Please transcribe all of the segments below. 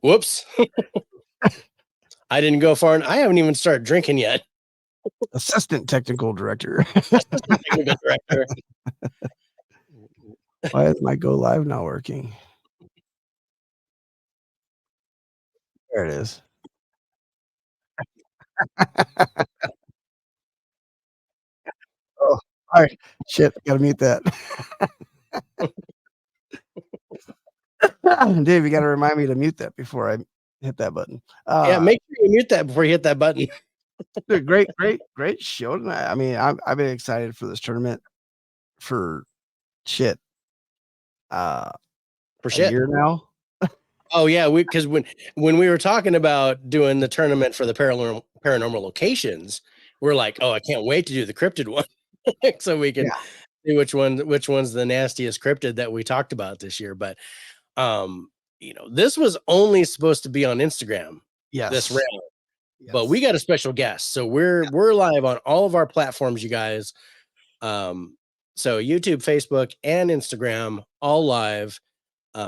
Whoops. I didn't go far, and I haven't even started drinking yet. Assistant technical director. Assistant technical director. Why is my go live not working? There it is. Oh, all right. Shit, gotta mute that. Dave, you gotta remind me to mute that before I hit that button. Yeah, make sure you mute that before you hit that button. Dude, great show tonight. I mean, I've been excited for this tournament for shit. For A shit. year now. Oh yeah, because when we were talking about doing the tournament for the paranormal locations, we're like, oh, I can't wait to do the cryptid one, so we can see which one's the nastiest cryptid that we talked about this year. But this was only supposed to be on Instagram. Yes. This round. Yes. But we got a special guest, so we're live on all of our platforms, you guys. So YouTube, Facebook, and Instagram, all live.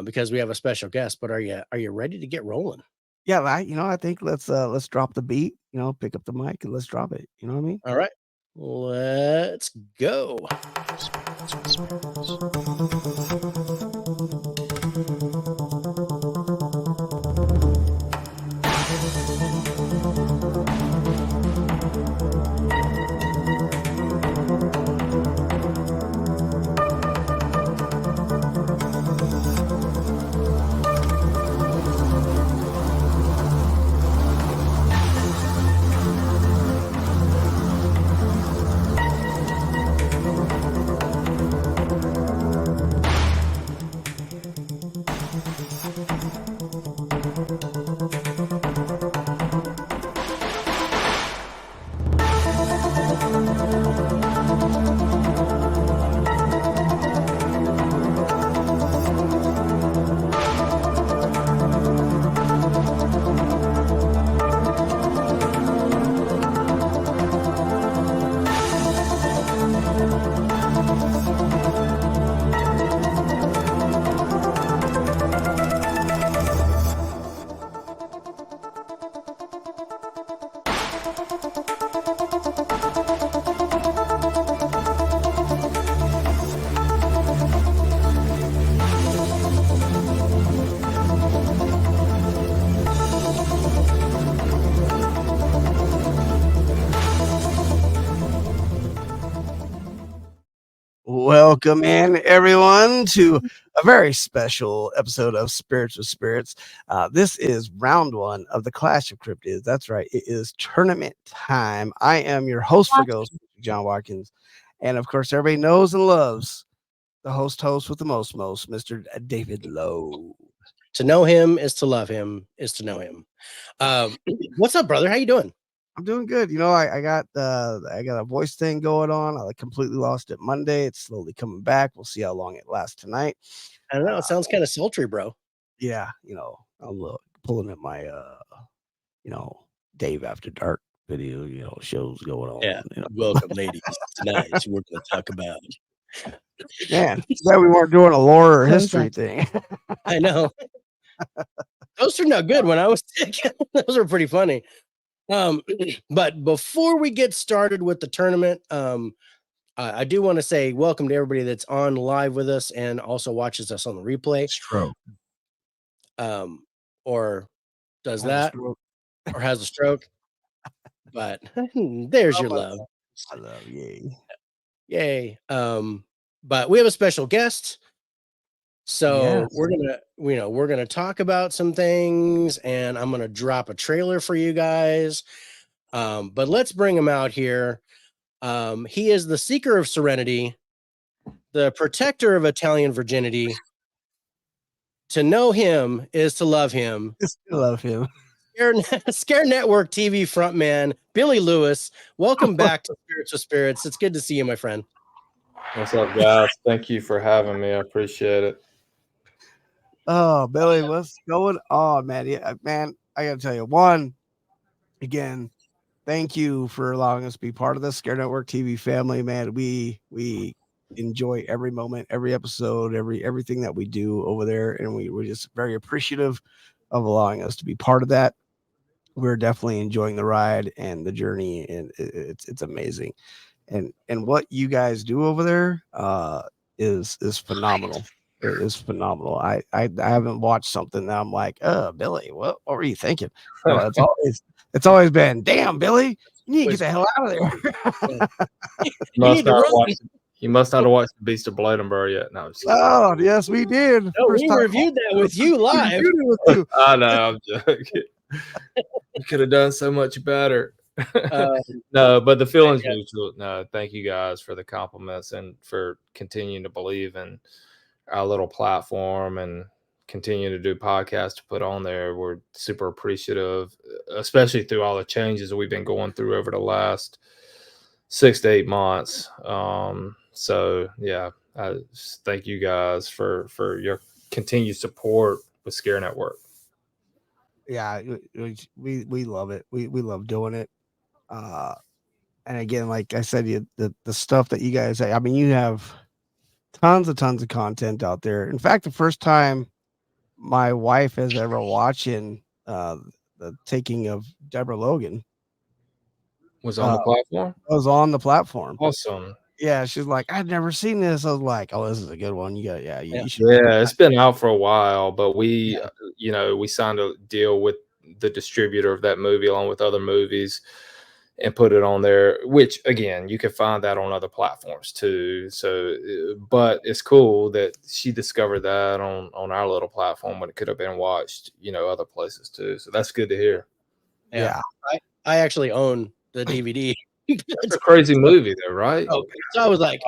Because we have a special guest. But are you ready to get rolling? Yeah, I think let's drop the beat, pick up the mic and let's drop it. You know what I mean? All right, let's go. Welcome in, everyone, to a very special episode of Spirits with Spirits. This is round one of the Clash of Cryptids. That's right. It is tournament time. I am your host for Ghost, John Watkins. And, of course, everybody knows and loves the host with the most, Mr. David Lowe. To know him is to love him, is to know him. What's up, brother? How you doing? I'm doing good. I got a voice thing going on. I completely lost it Monday. It's slowly coming back. We'll see how long it lasts tonight. I don't know. It sounds kind of sultry, bro. Yeah, I'm pulling at my Dave After Dark video, shows going on. Yeah. Welcome, ladies. Tonight we're going to talk about. Man, glad we weren't doing a lore or history thing. I know. Those turned out good when I was sick. Those were pretty funny. But before we get started with the tournament, I do want to say welcome to everybody that's on live with us and also watches us on the replay. Stroke. Or does that or has a stroke. But there's your love. I love, yay. Yay. But we have a special guest. So we're gonna talk about some things, and I'm gonna drop a trailer for you guys. But let's bring him out here. He is the seeker of serenity, the protector of Italian virginity. To know him is to love him. Love him. ScareNetwork TV frontman Billy Lewis. Welcome back to Spirits with Spirits. It's good to see you, my friend. What's up, guys? Thank you for having me. I appreciate it. Oh, Billy, what's going on, man? Yeah, man, I gotta tell you, again, thank you for allowing us to be part of the ScareNetwork TV family, man. We enjoy every moment, every episode, everything that we do over there, and we're just very appreciative allowing us to be part of that. We're definitely enjoying the ride and the journey, and it's amazing. And what you guys do over there is phenomenal. It is phenomenal. I haven't watched something that I'm like, Billy, what were you thinking? No, it's always been, damn, Billy, you need to get the hell out of there. You must not have watched The Beast of Bladenburg yet. No, oh yes, we did. No, we reviewed that with you live. I know, I'm joking. You could have done so much better. No, but the feeling's mutual. No, thank you guys for the compliments and for continuing to believe in our little platform and continue to do podcasts to put on there. We're super appreciative, especially through all the changes that we've been going through over the last 6 to 8 months. So yeah, thank you guys for your continued support with Scare Network. Yeah, we love it. We love doing it. And again, like I said, the stuff that you guys say, I mean, you have tons of content out there. In fact, the first time my wife is ever watching the taking of Deborah Logan was on the platform. Was on the platform. Awesome. Yeah, she's like, I'd never seen this. I was like, oh, this is a good one. You got, you should. Yeah, it's been out for a while, but we signed a deal with the distributor of that movie along with other movies and put it on there, which again, you can find that on other platforms too. So, but it's cool that she discovered that on our little platform when it could have been watched, other places too. So that's good to hear. Yeah. I actually own the DVD. It's a crazy movie though, right? So I was like,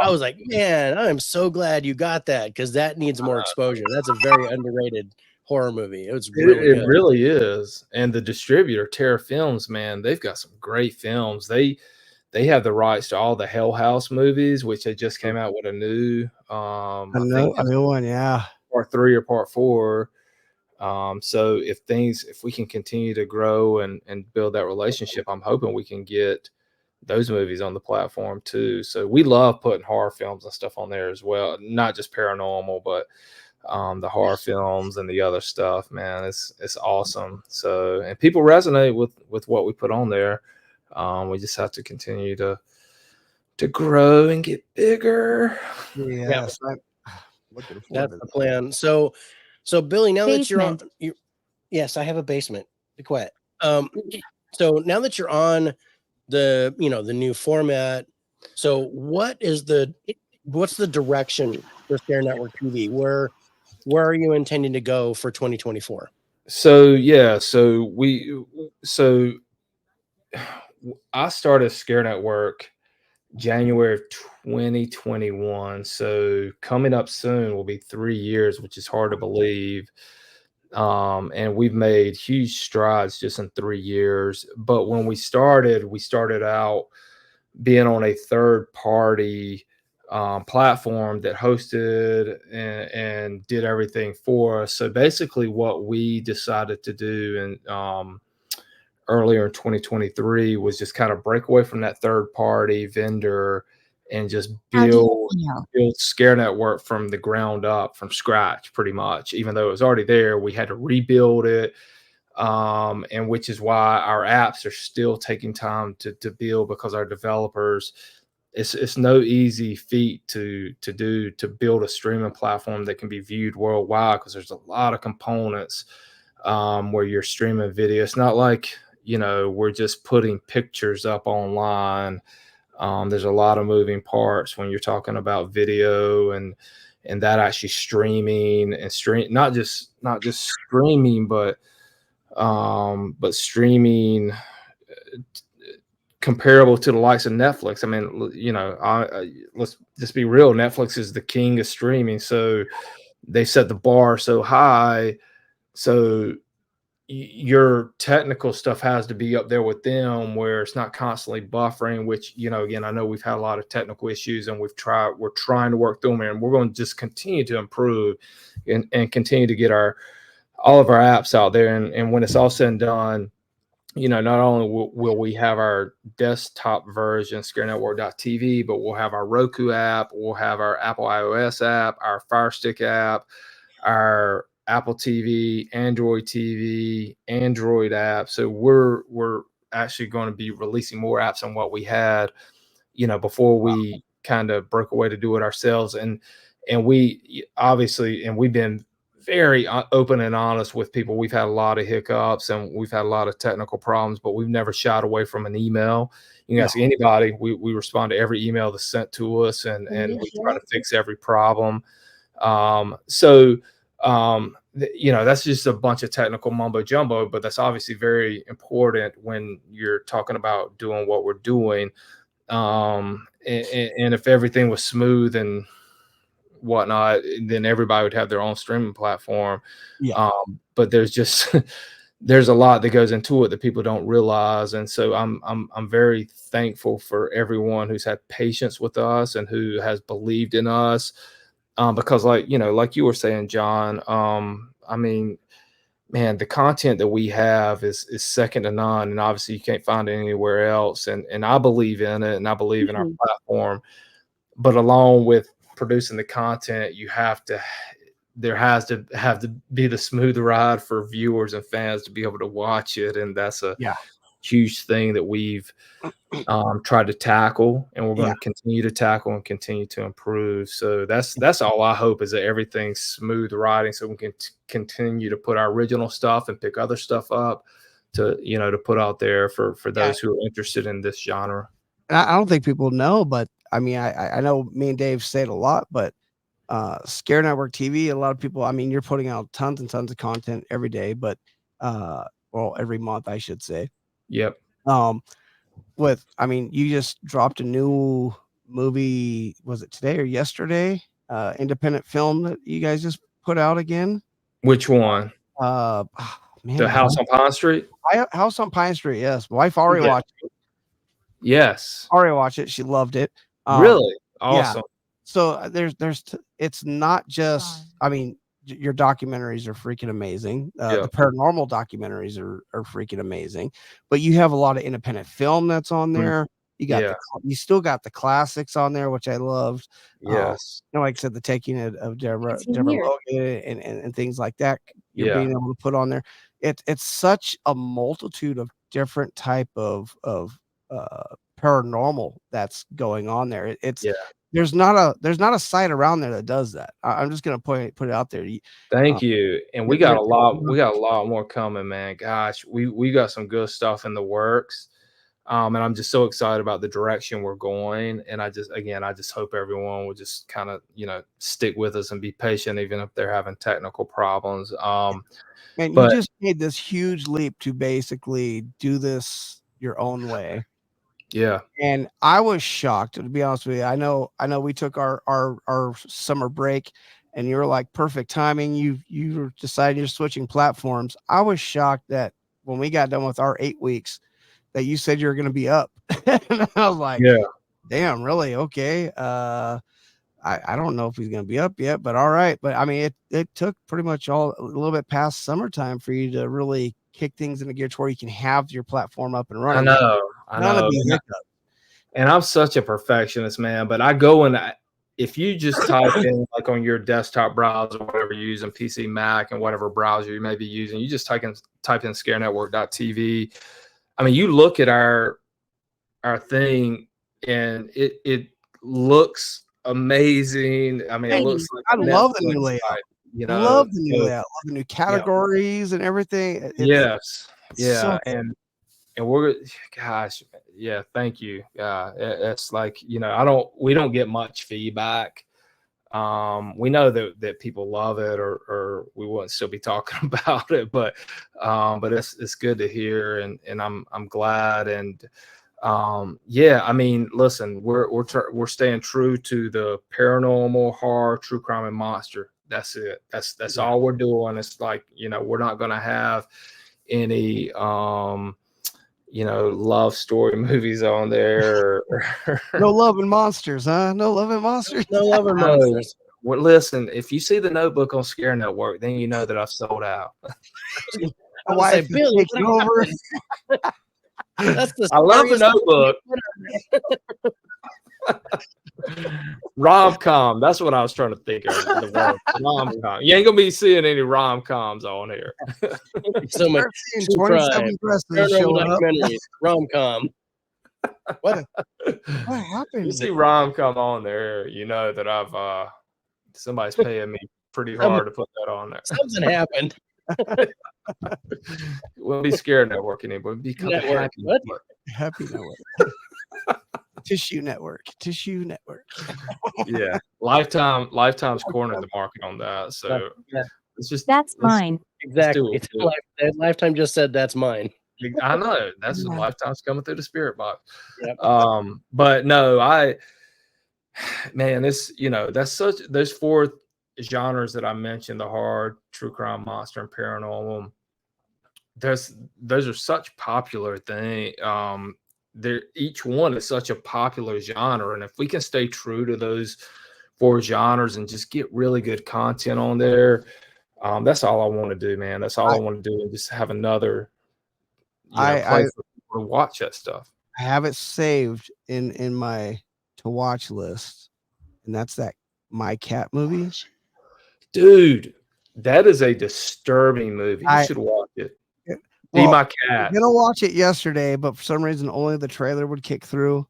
man, I'm so glad you got that because that needs more exposure. That's a very underrated horror movie. It really is. And the distributor, Terra Films, man, they've got some great films. They have the rights to all the Hell House movies, which they just came out with a new a new one, yeah. Part 3 or Part 4. So if we can continue to grow and build that relationship, I'm hoping we can get those movies on the platform too. So we love putting horror films and stuff on there as well, not just paranormal, but the horror films and the other stuff, man. It's awesome. So, and people resonate with what we put on there. We just have to continue to grow and get bigger. Yes, that's the plan. So Billy, now that you're on, yes, I have a basement. Be quiet. So now that you're on the new format, so what's the direction for ScareNetwork TV? Where are you intending to go for 2024? So I started ScareNetwork January of 2021. So coming up soon will be 3 years, which is hard to believe. And we've made huge strides just in 3 years. But when we started out being on a third party platform that hosted and did everything for us. So basically what we decided to do and earlier in 2023 was just kind of break away from that third party vendor and just build Scare Network from the ground up, from scratch, pretty much. Even though it was already there, we had to rebuild it. And which is why our apps are still taking time to build, because our developers, it's no easy feat to build a streaming platform that can be viewed worldwide, because there's a lot of components where you're streaming video. It's not like, we're just putting pictures up online. There's a lot of moving parts when you're talking about video and that actually streaming and not just streaming, but streaming comparable to the likes of Netflix. I mean, let's just be real. Netflix is the king of streaming. So they set the bar so high. So your technical stuff has to be up there with them, where it's not constantly buffering, which, again, I know we've had a lot of technical issues and we're trying to work through them, and we're going to just continue to improve and continue to get all of our apps out there. And when it's all said and done, not only will we have our desktop version, ScareNetwork.tv, but we'll have our Roku app, we'll have our Apple iOS app, our Fire Stick app, our Apple TV, Android TV, Android app. So we're actually going to be releasing more apps than what we had, before we kind of broke away to do it ourselves. And we obviously, and we've been very open and honest with people. We've had a lot of hiccups and we've had a lot of technical problems, but we've never shied away from an email. You can ask anybody. We respond to every email that's sent to us, and we try to fix every problem. That's just a bunch of technical mumbo jumbo, but that's obviously very important when you're talking about doing what we're doing. And if everything was smooth and whatnot, then everybody would have their own streaming platform. But there's just there's a lot that goes into it that people don't realize. And so I'm very thankful for everyone who's had patience with us and who has believed in us. Because like you were saying, John, I mean, man, the content that we have is second to none, and obviously you can't find it anywhere else. And I believe in it, and I believe in our platform. But along with producing the content, there has to be the smooth ride for viewers and fans to be able to watch it, and that's a huge thing that we've tried to tackle, and we're going to continue to tackle and continue to improve. So that's all I hope, is that everything's smooth riding, so we can continue to put our original stuff and pick other stuff up to put out there for those who are interested in this genre. And I don't think people know, but I mean, I know me and Dave say it a lot, but Scare Network TV, a lot of people, I mean, you're putting out tons and tons of content every day, but every month, I should say. Yep. I mean, you just dropped a new movie, was it today or yesterday? Independent film that you guys just put out again. Which one? Man, the House on Pine Street? House on Pine Street, yes. My wife already watched it. Yes. Already watched it. She loved it. Really? Awesome. Yeah. So it's not just, I mean, your documentaries are freaking amazing. The paranormal documentaries are freaking amazing, but you have a lot of independent film that's on there. You got you still got the classics on there, which I loved. Yes. Like I said, the taking of Deborah Logan and things like that. You're being able to put on there. It's such a multitude of different type of paranormal that's going on there. There's not a site around there that does that. I'm just gonna put it out there. Thank you. And we got a lot more coming, man. Gosh, we got some good stuff in the works. And I'm just so excited about the direction we're going. And I just hope everyone will just kind of, stick with us and be patient, even if they're having technical problems. And you just made this huge leap to basically do this your own way. Yeah. And I was shocked, to be honest with you. I know we took our summer break, and you were like, perfect timing. You decided you're switching platforms. I was shocked that when we got done with our 8 weeks, that you said you were going to be up. And I was like, damn, really? Okay. I don't know if he's going to be up yet, but all right. But I mean, it took pretty much a little bit past summertime for you to really kick things into gear to where you can have your platform up and running. I know. And I'm such a perfectionist, man, but I go and if you just type in, like, on your desktop browser, whatever you're using, PC, Mac, and whatever browser you may be using, you just type in ScareNetwork.tv. I mean, you look at our thing and it looks amazing. I mean, it looks like I love the new layout. Love the new layout, love the new categories and everything. And we're, gosh, thank you. It's like, we don't get much feedback. We know that people love it, or we wouldn't still be talking about it, but it's good to hear, and I'm glad. And I mean, listen, we're staying true to the paranormal, horror, true crime, and monster. That's it. That's all we're doing. It's like, we're not going to have any love story movies on there. No love and monsters, huh? No love and monsters. No love and monsters. Well, listen, if you see the Notebook on Scare Network, then you know that I've sold out. My wife is taking over. That's I love the Notebook. Rom-com. That's what I was trying to think of. The word rom-com. You ain't gonna be seeing any rom-coms on here. So much Start seeing true 27 dresses show paranormal up. documentaries, rom-com. What happened? You see rom-com on there, you know that I've somebody's paying me pretty hard to put that on there. Something happened. Wouldn't be ScareNetwork anymore. It'd be called the Network. Happy What? Network. Happy Network. Tissue Network. Yeah, Lifetime's cornered the market on that. So Yeah. it's just That's mine. Exactly. Let's do it. Lifetime just said that's mine. I know that's Yeah. Lifetime's coming through the spirit box. Yep. But no, man, this that's such those 4 genres that I mentioned: the horror, true crime, monster, and paranormal. Those are such popular things. Each one is such a popular genre, and if we can stay true to those 4 genres and just get really good content on there, that's all I want to do, man. That's all I want to do, and just have another place for people to watch that stuff. I have it saved in my to watch list, and that's that My Cat movie. Dude, that is a disturbing movie. You should watch it. Be My Cat. I was gonna watch it yesterday, but for some reason only the trailer would kick through,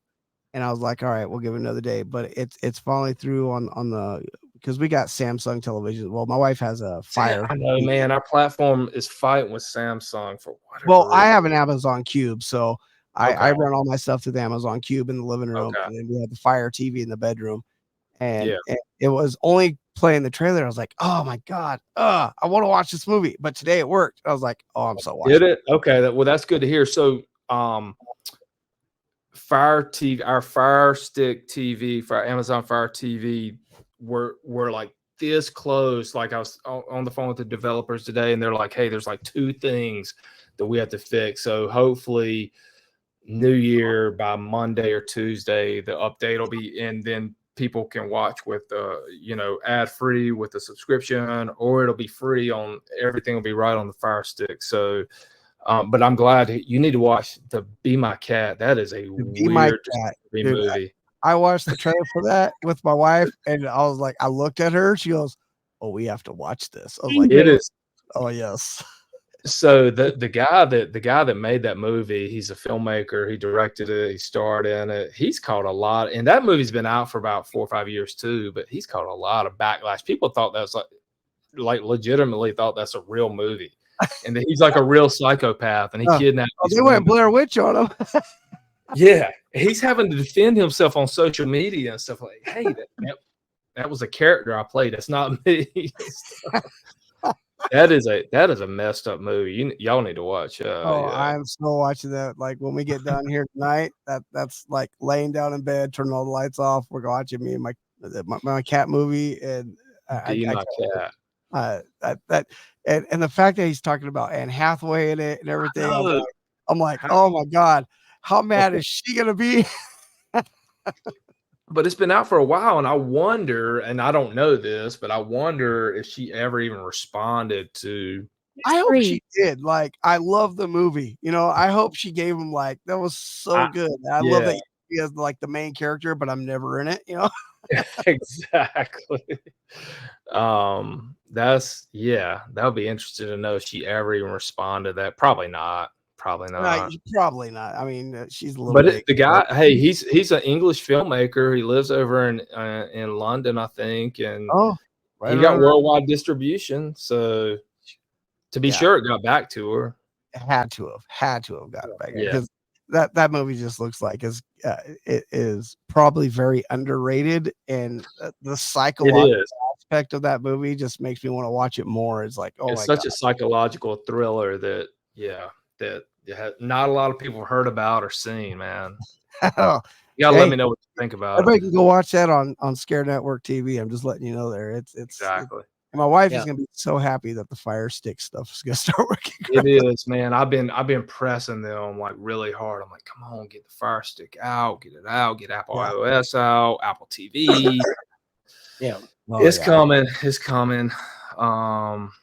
and I was like, all right, we'll give it another day. But it's finally through on the, because we got Samsung television. Well, my wife has a Fire. I know, man. Our platform is fighting with Samsung for whatever. Well, I have an Amazon Cube, so I run all my stuff to the Amazon Cube in the living room, and then we have the Fire TV in the bedroom, and it was only playing the trailer. I was like, oh my god, I want to watch this movie. But today it worked. I was like, oh, I'm so watching. Did it? Okay, well, that's good to hear. So Fire TV, our Fire Stick TV, for our Amazon Fire TV, we're like this close. Like I was on the phone with the developers today, and they're like, hey, there's like 2 things that we have to fix. So hopefully New Year, by Monday or Tuesday, the update will be in, then people can watch with ad free with the subscription, or it'll be free on everything. Will be right on the Fire Stick. So but I'm glad you need to watch the Be My Cat. That is a weird movie. I watched the trailer for that with my wife, and I was like, I looked at her, she goes, oh, we have to watch this. I was like, it is. Oh yes. So the guy that made that movie, he's a filmmaker. He directed it. He starred in it. He's caught a lot, and that movie's been out for about 4 or 5 years too. But he's caught a lot of backlash. People thought that's like legitimately thought that's a real movie, and that he's like a real psychopath, and he kidnapped. Oh, they went Blair Witch on him. Yeah, he's having to defend himself on social media and stuff like, hey, that was a character I played. That's not me. That is a messed up movie. Y'all need to watch. I'm still watching that. Like when we get done here tonight, that's like laying down in bed, turning all the lights off. We're watching me and my cat movie, and My Cat. And the fact that he's talking about Anne Hathaway in it and everything, I'm like, oh my god, how mad is she gonna be? But it's been out for a while, and I wonder, and I don't know this, but I wonder if she ever even responded to. I hope she did. Like, I love the movie. I hope she gave him that was so good. I love that he has like the main character, but I'm never in it. Exactly. That would be interesting to know if she ever even responded to that. Probably not. Probably not. I mean, she's a little. But the guy, hey, he's an English filmmaker. He lives over in London, I think, and he got worldwide distribution. So to be sure, it got back to her. Had to have got it back because that movie just looks like it is probably very underrated, and the psychological aspect of that movie just makes me want to watch it more. It's like, it's such a psychological thriller that not a lot of people have heard about or seen, man. You gotta let me know what you think about it. Everybody can go watch that on ScareNetwork TV. I'm just letting you know there. It's exactly. And my wife is gonna be so happy that the Fire Stick stuff is gonna start working. It is, man. I've been pressing them like really hard. I'm like, come on, get the Fire Stick out, get it out, get Apple iOS out, Apple TV. It's coming. It's coming.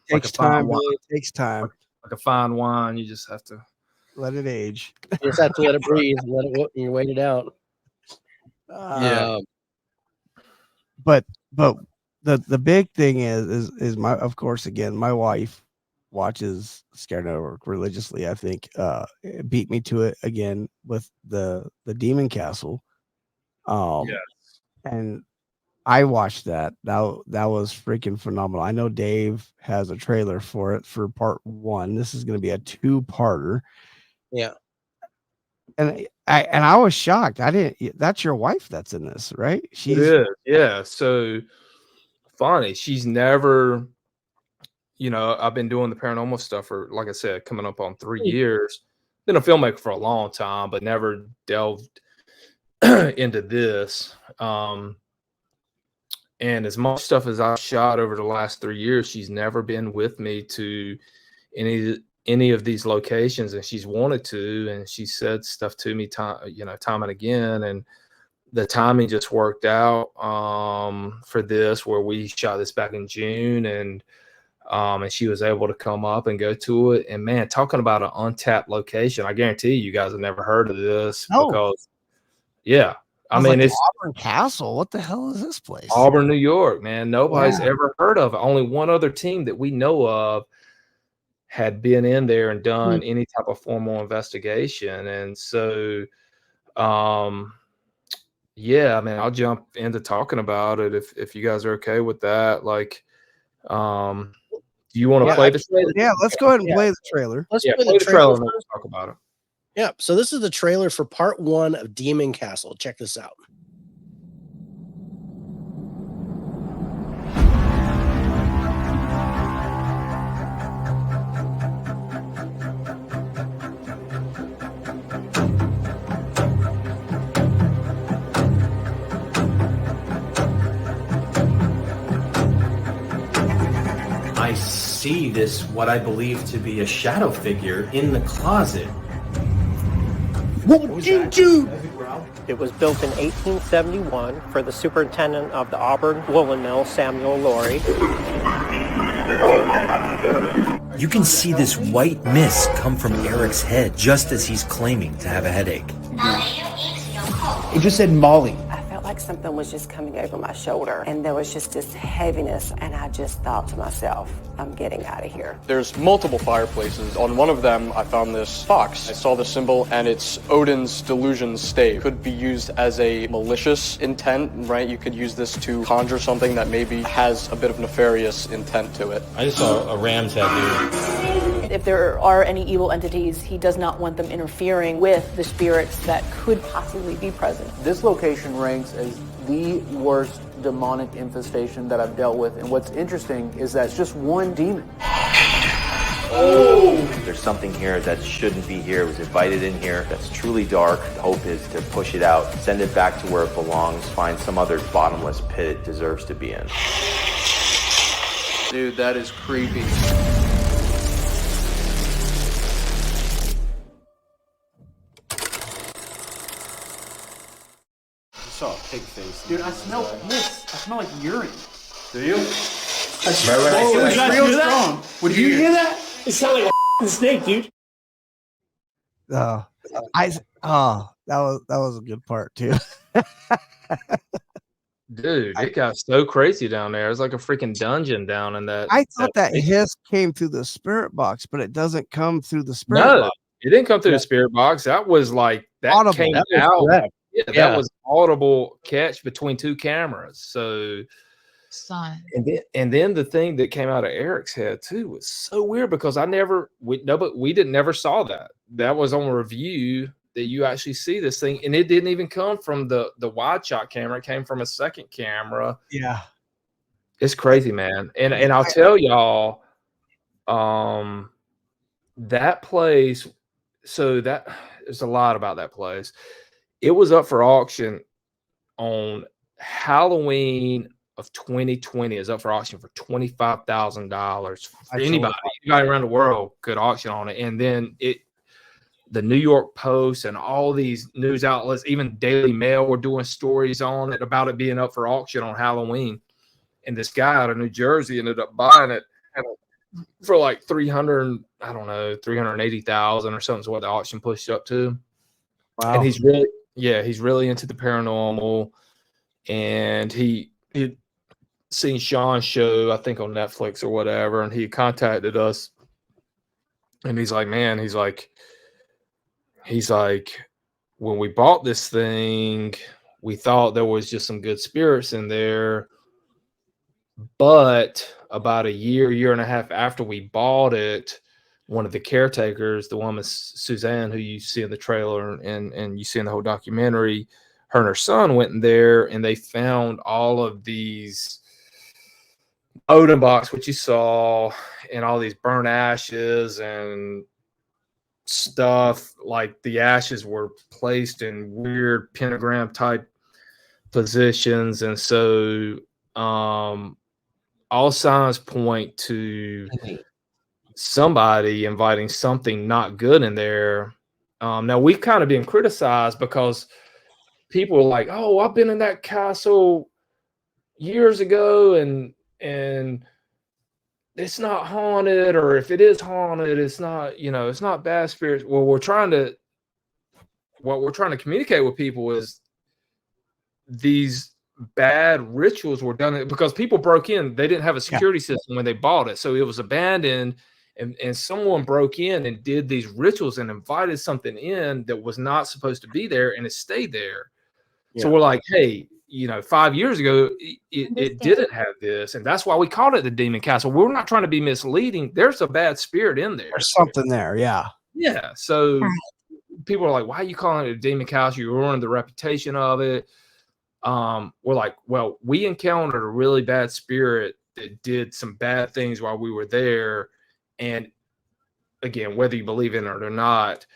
Takes time. It takes time. Like a fine wine, you just have to let it age. You just have to let it breathe, and you wait it out. but the big thing is of course, again, my wife watches Scare Network religiously. I think it beat me to it again with the Demon Castle. And I watched that. That was freaking phenomenal. I know Dave has a trailer for it for part 1. This is going to be a 2-parter. Yeah. And I was shocked. I didn't. That's your wife that's in this, right? It is. Yeah. So funny. She's never, I've been doing the paranormal stuff for, like I said, coming up on 3 years. Been a filmmaker for a long time, but never delved into this. And as much stuff as I've shot over the last 3 years, she's never been with me to any of these locations, and she's wanted to, and she said stuff to me time and again, and the timing just worked out for this, where we shot this back in June, and she was able to come up and go to it. And man, talking about an untapped location, I guarantee you guys have never heard of this. Because I mean, it's Auburn Castle. What the hell is this place? Auburn, New York, man. Nobody's ever heard of it. Only one other team that we know of had been in there and done any type of formal investigation. And so, I mean, I'll jump into talking about it if you guys are okay with that. Like, do you want to play the trailer? Yeah, let's go ahead and play the trailer. Let's play the trailer and we'll talk about it. Yeah, so this is the trailer for part 1 of Demon Castle. Check this out. I see this, what I believe to be a shadow figure in the closet. What did you? It was built in 1871 for the superintendent of the Auburn Woolen Mill, Samuel Laurie. You can see this white mist come from Eric's head just as he's claiming to have a headache. It just said Molly. I felt like something was just coming over my shoulder, and there was just this heaviness, and I just thought to myself, I'm getting out of here. There's multiple fireplaces. On one of them, I found this fox. I saw the symbol, and it's Odin's delusion stave. Could be used as a malicious intent, right? You could use this to conjure something that maybe has a bit of nefarious intent to it. I just saw a ram's head here. If there are any evil entities, he does not want them interfering with the spirits that could possibly be present. This location ranks as the worst demonic infestation that I've dealt with. And what's interesting is that it's just one demon. Oh! There's something here that shouldn't be here. It was invited in here. That's truly dark. The hope is to push it out, send it back to where it belongs, find some other bottomless pit it deserves to be in. Dude, that is creepy. I saw a pig face. Dude, I smell piss. I smell like urine. Do you? Real strong. Would you hear that? It sounded like a snake, dude. That was a good part too. Dude, it got so crazy down there. It's like a freaking dungeon down in that. I thought that hiss came through the spirit box, but it doesn't come through the spirit box. It didn't come through the spirit box. That was like that Audible. came That was out. correct. That was audible catch between two cameras. So, and then the thing that came out of Eric's head too was so weird because we never saw that. That was on a review that you actually see this thing, and it didn't even come from the wide shot camera. It came from a second camera. Yeah, it's crazy, man. And I'll tell y'all, that place. So that there's a lot about that place. It was up for auction on Halloween of 2020. Is up for auction for $25,000. Anybody around the world could auction on it, and then the New York Post and all these news outlets, even Daily Mail, were doing stories on it about it being up for auction on Halloween. And this guy out of New Jersey ended up buying it for like 380,000 or something is what the auction pushed up to. Wow. And he's really into the paranormal, and he he'd seen Sean's show, I think on Netflix or whatever, and he contacted us, and he's like, man, he's like, when we bought this thing, we thought there was just some good spirits in there, but about a year and a half after we bought it, one of the caretakers, the woman Suzanne, who you see in the trailer and you see in the whole documentary, her and her son went in there and they found all of these Odin box, which you saw, and all these burnt ashes and stuff. Like the ashes were placed in weird pentagram type positions, and so all signs point to somebody inviting something not good in there. Now we've kind of been criticized because people are like, "Oh, I've been in that castle years ago, and it's not haunted, or if it is haunted, it's not, you know, it's not bad spirits." Well, what we're trying to communicate with people is these bad rituals were done because people broke in. They didn't have a security system when they bought it, so it was abandoned, and someone broke in and did these rituals and invited something in that was not supposed to be there, and it stayed there. So we're like, hey, you know, 5 years ago, it didn't have this, and that's why we called it the Demon Castle. We're not trying to be misleading. There's a bad spirit in there. There's something there, yeah. So people are like, why are you calling it a Demon Castle? You're ruining the reputation of it. We're like, well, we encountered a really bad spirit that did some bad things while we were there, and again, whether you believe in it or not,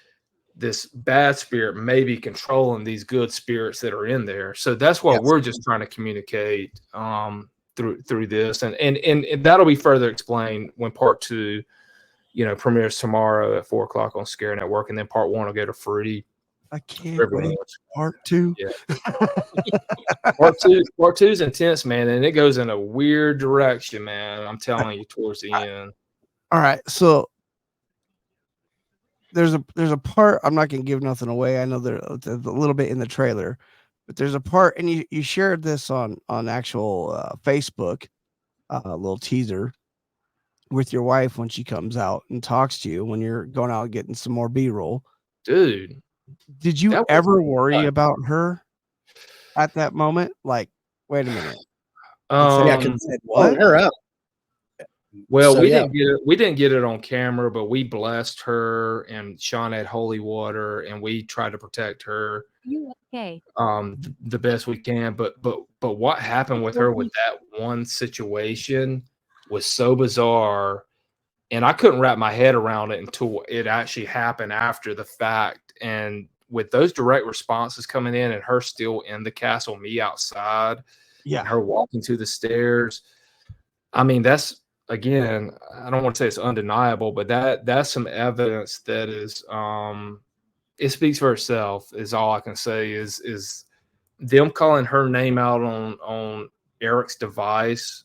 this bad spirit may be controlling these good spirits that are in there. So that's what we're just trying to communicate through this, and that'll be further explained when part 2, you know, premieres tomorrow at 4:00 on Scare Network, and then part 1 will get a free. I can't wait. Part 2. Yeah. Part two is intense, man, and it goes in a weird direction, man. I'm telling you, towards the end. All right, so there's a part, I'm not gonna give nothing away. I know there's a little bit in the trailer, but there's a part, and you shared this on actual Facebook, a little teaser with your wife when she comes out and talks to you when you're going out and getting some more B-roll. Dude, did you ever worry about her at that moment? Like, wait a minute. What? Her up. Well, we didn't get it on camera, but we blessed her, and Sean had holy water, and we tried to protect her. Okay. The best we can. But what happened with her with that one situation was so bizarre, and I couldn't wrap my head around it until it actually happened after the fact. And with those direct responses coming in, and her still in the castle, me outside, and her walking to the stairs, I mean, that's, again, I don't want to say it's undeniable, but that's some evidence that is it speaks for itself, is all I can say. Is them calling her name out on Eric's device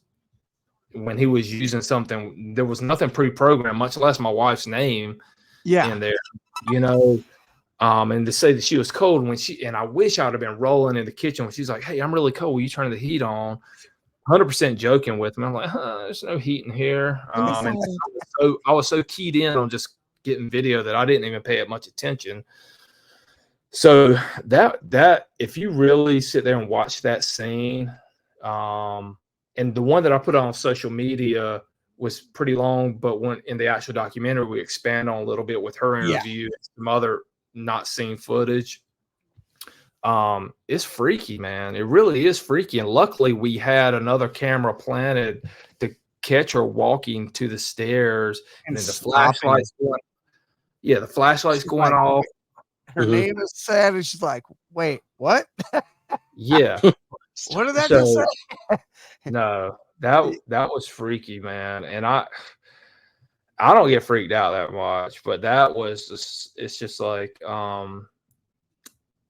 when he was using something. There was nothing pre-programmed, much less my wife's name in there, you know. And to say that she was cold and I wish I would have been rolling in the kitchen when she's like, "Hey, I'm really cold. Will you turn the heat on?" 100% joking with me. I'm like, there's no heat in here. And I was so keyed in on just getting video that I didn't even pay it much attention. So that if you really sit there and watch that scene, and the one that I put on social media was pretty long, but when in the actual documentary, we expand on a little bit with her interview and some other not seen footage. It's freaky, man. It really is freaky. And luckily we had another camera planted to catch her walking to the stairs, and then the flashlight's going. Yeah, the flashlight's going off. Her name is said, and she's like, "Wait, what?" Yeah. What did that just say? No, that was freaky, man. And I don't get freaked out that much, but that was just, it's just like,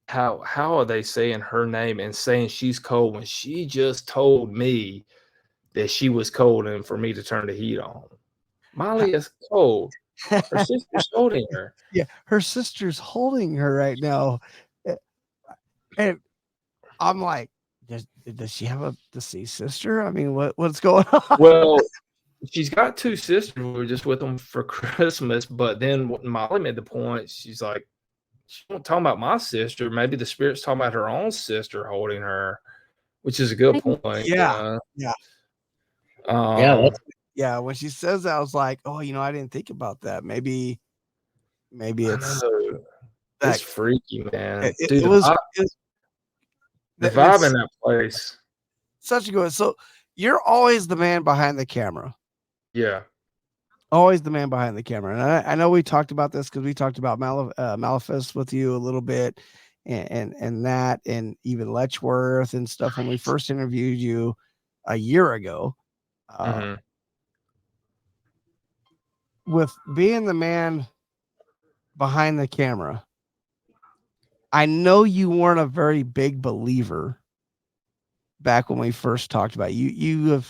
how are they saying her name and saying she's cold when she just told me that she was cold and for me to turn the heat on? Molly is cold. Her sister's holding her. Yeah, her sister's holding her right now. And I'm like, does she have a deceased sister? I mean, what's going on? Well, she's got 2 sisters. We were just with them for Christmas, but then Molly made the point. She's like, she wasn't talking about my sister. Maybe the spirit's talking about her own sister holding her, which is a good point. Yeah. Yeah. When she says that, I was like, oh, I didn't think about that. Maybe it's it's freaky, man. It Dude, was the vibe in that place. Such a good. So you're always the man behind the camera. Yeah. Always the man behind the camera. And I know we talked about this because we talked about Malefus with you a little bit and that, and even Letchworth and stuff when we first interviewed you a year ago. With being the man behind the camera, I know you weren't a very big believer back when we first talked about it. You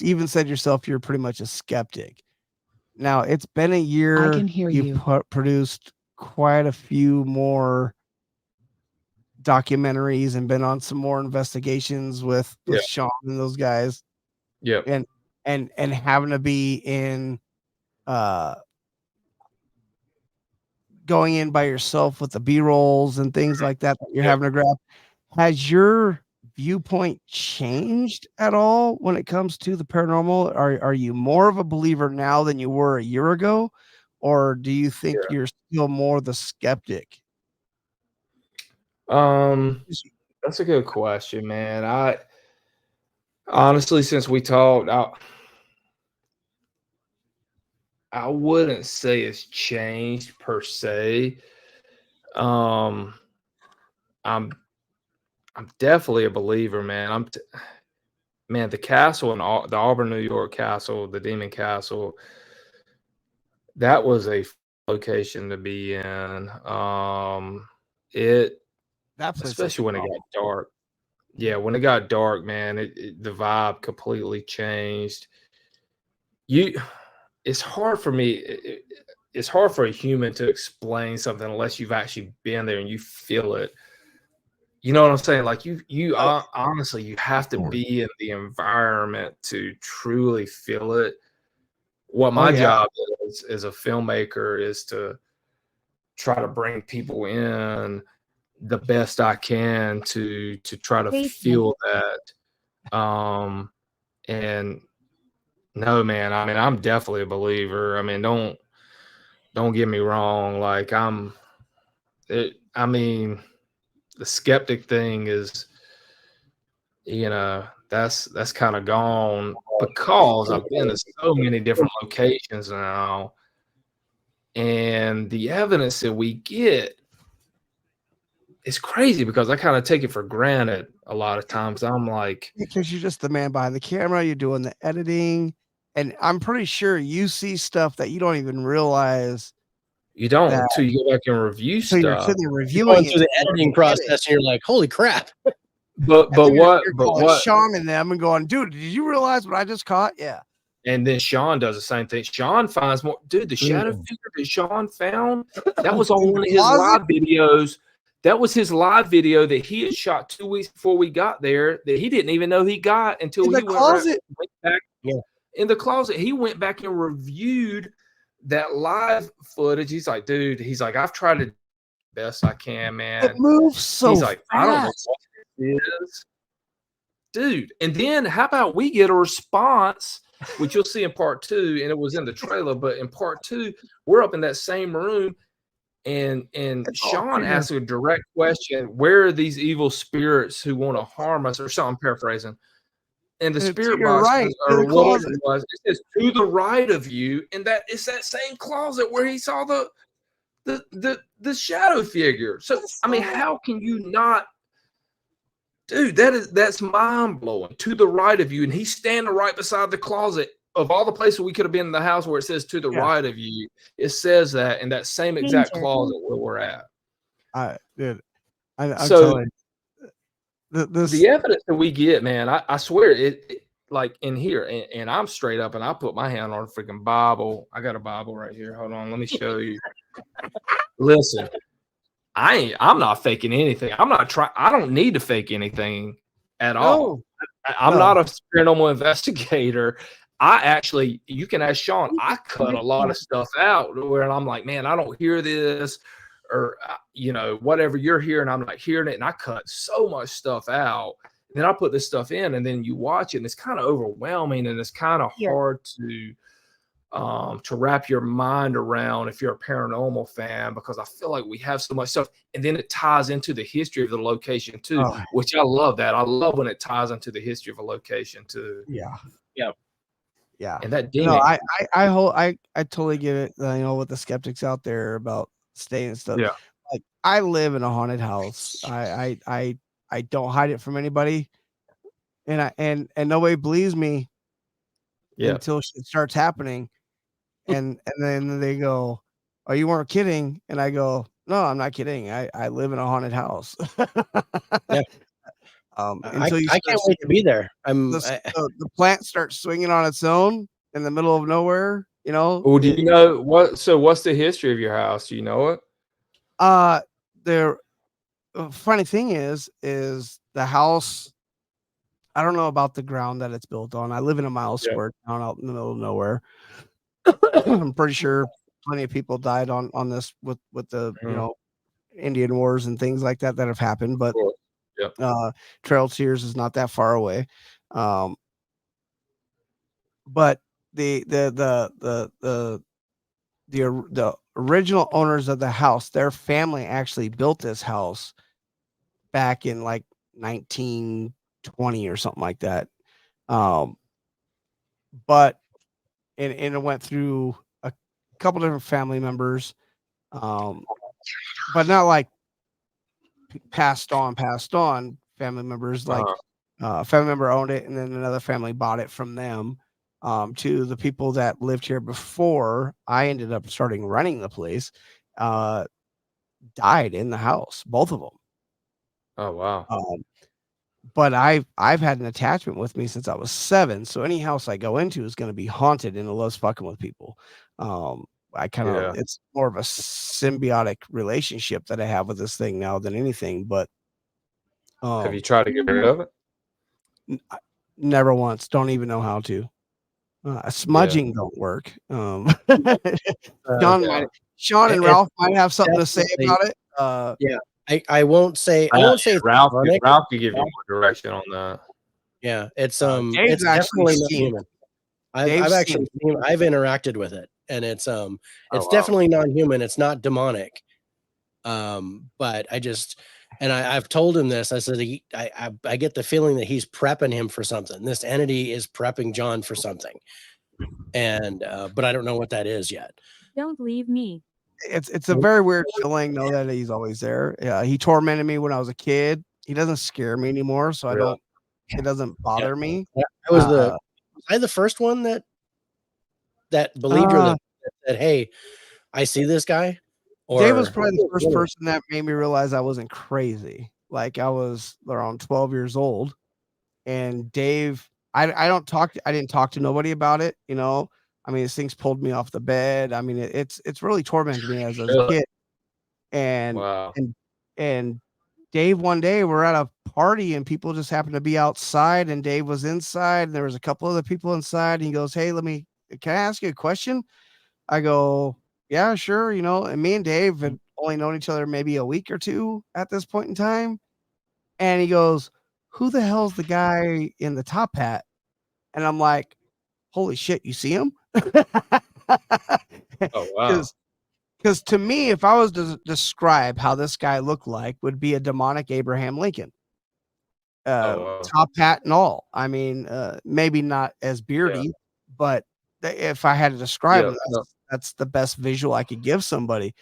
even said yourself you're pretty much a skeptic. Now it's been a year. I can hear you. Produced quite a few more documentaries and been on some more investigations with Sean and those guys. Yeah. And having to be in going in by yourself with the B-rolls and things like that you're having to grab. Has your viewpoint changed at all when it comes to the paranormal? Are you more of a believer now than you were a year ago, or do you think you're still more the skeptic? That's a good question, man. I honestly, since we talked, I wouldn't say it's changed per se. I'm definitely a believer, man. Man, the castle in the Auburn, New York castle, the Demon Castle, that was a location to be in. Especially when it got dark. Yeah, when it got dark, man, the vibe completely changed. It's hard for me. It's hard for a human to explain something unless you've actually been there and you feel it. You know what I'm saying? Like honestly, you have to be in the environment to truly feel it. What my job is as a filmmaker is to try to bring people in the best I can to try to feel that. And no, man, I mean, I'm definitely a believer. I mean, don't get me wrong. Like the skeptic thing is, that's kind of gone because I've been to so many different locations now, and the evidence that we get is crazy because I kind of take it for granted a lot of times. I'm like, because you're just the man behind the camera, you're doing the editing, and I'm pretty sure you see stuff that you don't even realize. You don't until you go back and review stuff. You're sitting there reviewing through the editing process, and you're like, "Holy crap!" But what? Sean and them and going, dude, did you realize what I just caught? Yeah. And then Sean does the same thing. Sean finds more. Dude, the shadow figure that Sean found, that was on one of his live videos. That was his live video that he had shot 2 weeks before we got there that he didn't even know he got until he went back in the closet. He went back and reviewed that live footage. He's like, dude, I've tried it best I can, man. It moves so He's like, fast. I don't know what it is. Dude. And then how about we get a response, which you'll see in part 2, and it was in the trailer, but in part 2, we're up in that same room. And Sean asked a direct question: where are these evil spirits who want to harm us, or something? Paraphrasing. And the spirit box, or whatever it was, it says to the right of you, and that it's that same closet where he saw the shadow figure. So I mean, how can you not, dude? That's mind blowing. To the right of you, and he's standing right beside the closet. Of all the places we could have been in the house where it says to the right of you, it says that in that same exact closet where we're at. I'm so telling you, the evidence that we get, man, I swear it like in here, and I'm straight up, and I put my hand on a freaking Bible. I got a Bible right here. Hold on, let me show you. Listen, I'm not faking anything. I'm not trying. I don't need to fake anything at all. I'm not a paranormal investigator. You can ask Sean, I cut a lot of stuff out where I'm like, man, I don't hear this, or, whatever you're hearing, I'm not hearing it. And I cut so much stuff out. And then I put this stuff in, and then you watch it, and it's kind of overwhelming, and it's kind of hard to wrap your mind around if you're a paranormal fan, because I feel like we have so much stuff, and then it ties into the history of the location too, which I love that. I love when it ties into the history of a location too. Yeah. And that demon. No, I totally get it. With the skeptics out there about staying and stuff. Yeah. Like, I live in a haunted house. I don't hide it from anybody, and nobody believes me until shit starts happening. And then they go, "Oh, you weren't kidding?" And I go, "No, I'm not kidding. I live in a haunted house." I can't wait to be there. The plant starts swinging on its own in the middle of nowhere. Well, do you know what? So, what's the history of your house? Do you know it? The funny thing is the house. I don't know about the ground that it's built on. I live in a mile square town out in the middle of nowhere. I'm pretty sure plenty of people died on this with the Indian wars and things like that have happened, but Trail of Tears is not that far away. But the original owners of the house, their family actually built this house back in like 1920 or something like that. But it went through a couple different family members, but not like passed on family members. Like a family member owned it, and then another family bought it from them. To the people that lived here before I ended up starting running the place, died in the house, both of them. Oh wow. But I've had an attachment with me since I was 7. So any house I go into is going to be haunted, and it loves fucking with people. It's more of a symbiotic relationship that I have with this thing now than anything. But have you tried to get rid of it? Never once. Don't even know how to. Smudging don't work. Sean and Ralph might have something to say about it. I won't say. Ralph could give you more direction on that. Yeah, it's definitely not human. I've interacted with it, and it's definitely non-human. It's not demonic. But I've told him this. I said I get the feeling that he's prepping him for something. This entity is prepping John for something, and but I don't know what that is yet. Don't leave me. It's a very weird feeling, know that he's always there. Yeah, he tormented me when I was a kid. He doesn't scare me anymore, so it doesn't bother me. Was I the first one that believed her that said, "Hey, I see this guy"? Dave was probably the first person that made me realize I wasn't crazy. Like, I was around 12 years old, and Dave, I didn't talk to nobody about it. I mean, these things pulled me off the bed. I mean, it's really tormented me as a kid. And and Dave, one day we're at a party and people just happened to be outside, and Dave was inside, and there was a couple other people inside, and he goes, "Hey, can I ask you a question?" I go, "Yeah, sure." And me and Dave had only known each other maybe a week or two at this point in time. And he goes, "Who the hell's the guy in the top hat?" And I'm like, "Holy shit, you see him?" Oh wow. Because to me, if I was to describe how this guy looked like, would be a demonic Abraham Lincoln. Top hat and all. I mean, maybe not as beardy, but if I had to describe him, that's the best visual I could give somebody.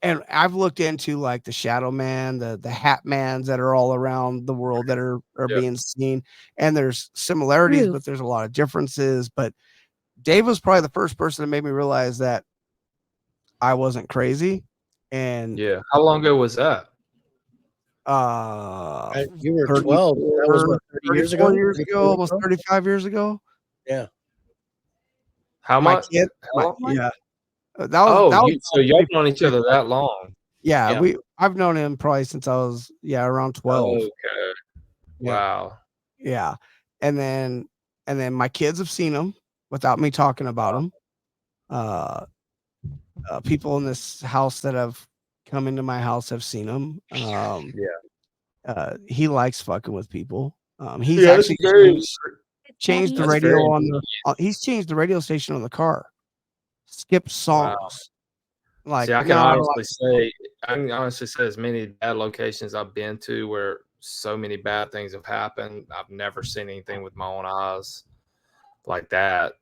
And I've looked into like the Shadow Man, the Hat Mans that are all around the world that are being seen, and there's similarities, but there's a lot of differences. But Dave was probably the first person that made me realize that I wasn't crazy. And how long ago was that? You were 12. That was what, 30 years ago? Almost 35 years ago. Yeah. How much? Yeah. So y'all known each other that long? Yeah, I've known him probably since I was around 12. Okay. Wow. Yeah. And then my kids have seen them without me talking about them. People in this house that have come into my house have seen them. He likes fucking with people. He's Yeah, it's actually very changed the That's radio very on the he's changed the radio station on the car. Skipped wow. songs. Like, See, I can no, honestly say as many bad locations I've been to where so many bad things have happened, I've never seen anything with my own eyes like that.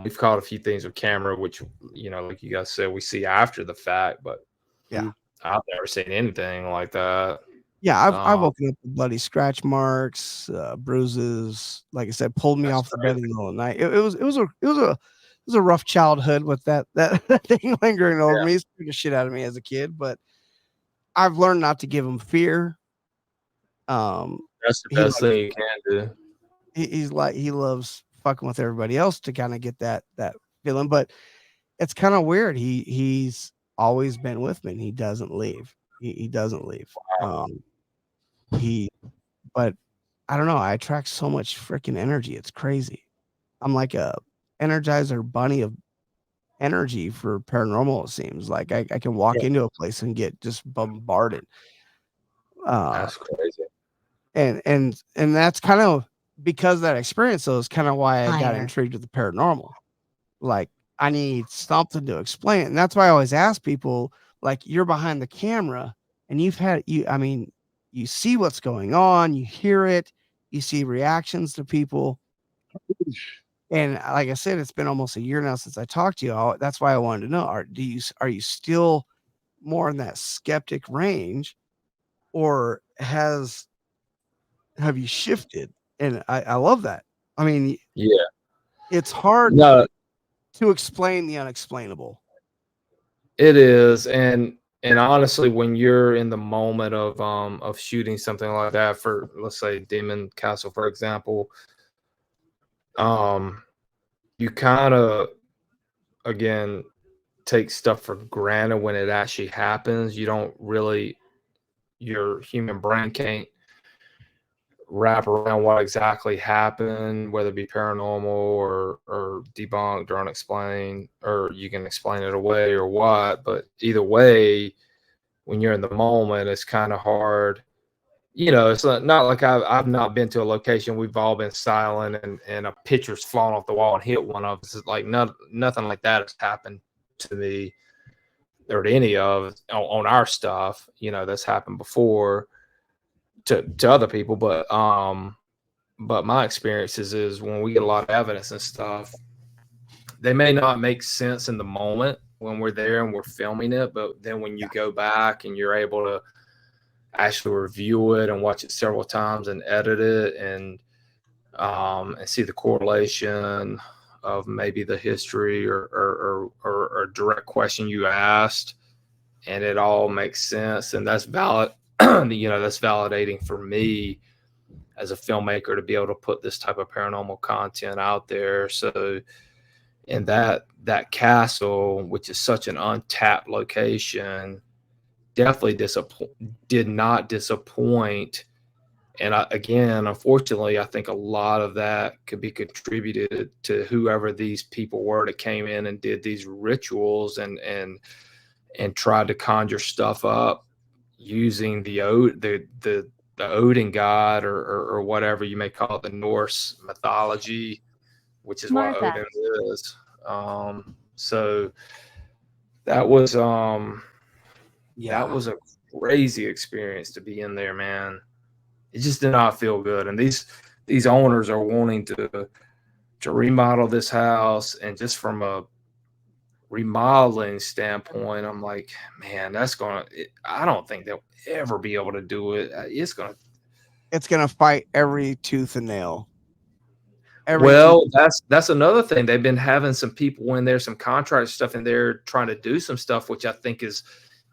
We've caught a few things with camera, which, you know, like you guys said, we see after the fact, but yeah. I've never seen anything like that. Yeah, I've woken up with bloody scratch marks, bruises. Like I said, pulled me off the bed in the middle of the night. It was a rough childhood with that thing lingering over me. It scared the shit out of me as a kid, but I've learned not to give him fear. That's the best thing you can do. He's like, he loves fucking with everybody else to kind of get that feeling, but it's kind of weird. He's always been with me and he doesn't leave. He doesn't leave. But I don't know. I attract so much freaking energy. It's crazy. I'm like a energizer bunny of energy for paranormal. It seems like I can walk into a place and get just bombarded. That's crazy. And that's kind of because of that experience, though, is kind of why I got intrigued with the paranormal. Like, I need something to explain it. And that's why I always ask people, like, you're behind the camera and you see what's going on, you hear it, you see reactions to people. And like I said, it's been almost a year now since I talked to you. That's why I wanted to know, are you still more in that skeptic range, or have you shifted? And I love that. I mean, it's hard to explain the unexplainable. It is, and honestly, when you're in the moment of shooting something like that, for let's say Demon Castle, for example, you kind of again take stuff for granted when it actually happens. You don't really, your human brain can't wrap around what exactly happened, whether it be paranormal or debunked or unexplained, or you can explain it away or what. But either way, when you're in the moment, it's kind of hard. You know, it's not like I've not been to a location we've all been silent and a picture's fallen off the wall and hit one of us. It's like nothing like that has happened to me or to any of on our stuff. You know, that's happened before to other people, but my experiences is when we get a lot of evidence and stuff, they may not make sense in the moment when we're there and we're filming it, but then when you go back and you're able to actually review it and watch it several times and edit it and see the correlation of maybe the history or a direct question you asked, and it all makes sense, and that's valid. You know, that's validating for me as a filmmaker to be able to put this type of paranormal content out there. So, and that castle, which is such an untapped location, definitely did not disappoint. And again, unfortunately, I think a lot of that could be contributed to whoever these people were that came in and did these rituals and tried to conjure stuff up using the Odin god or whatever you may call it, the Norse mythology, which is what Odin is. So that was that was a crazy experience to be in there, man. It just did not feel good. And these owners are wanting to remodel this house, and just from a remodeling standpoint, I'm like, man, I don't think they'll ever be able to do it. It's gonna fight every tooth and nail. That's another thing. They've been having some people in there, some contract stuff in there, trying to do some stuff, which I think is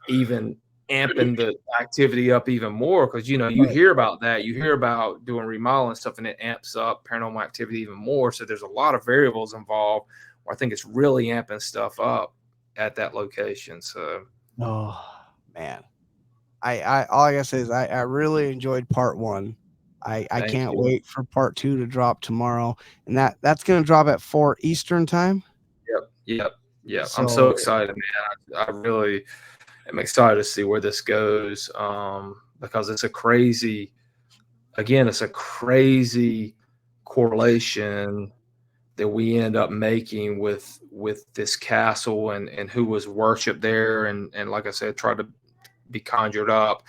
even amping the activity up even more, because you hear about that, you hear about doing remodeling stuff, and it amps up paranormal activity even more. So there's a lot of variables involved where I think it's really amping stuff up at that location. So, oh man, I all I gotta say is I really enjoyed part one. I can't wait for part 2 to drop tomorrow, and that's going to drop at 4 Eastern time. Yep. So, I'm so excited, man. I really am excited to see where this goes, because it's a crazy correlation that we end up making with this castle and who was worshipped there, and like I said, tried to be conjured up.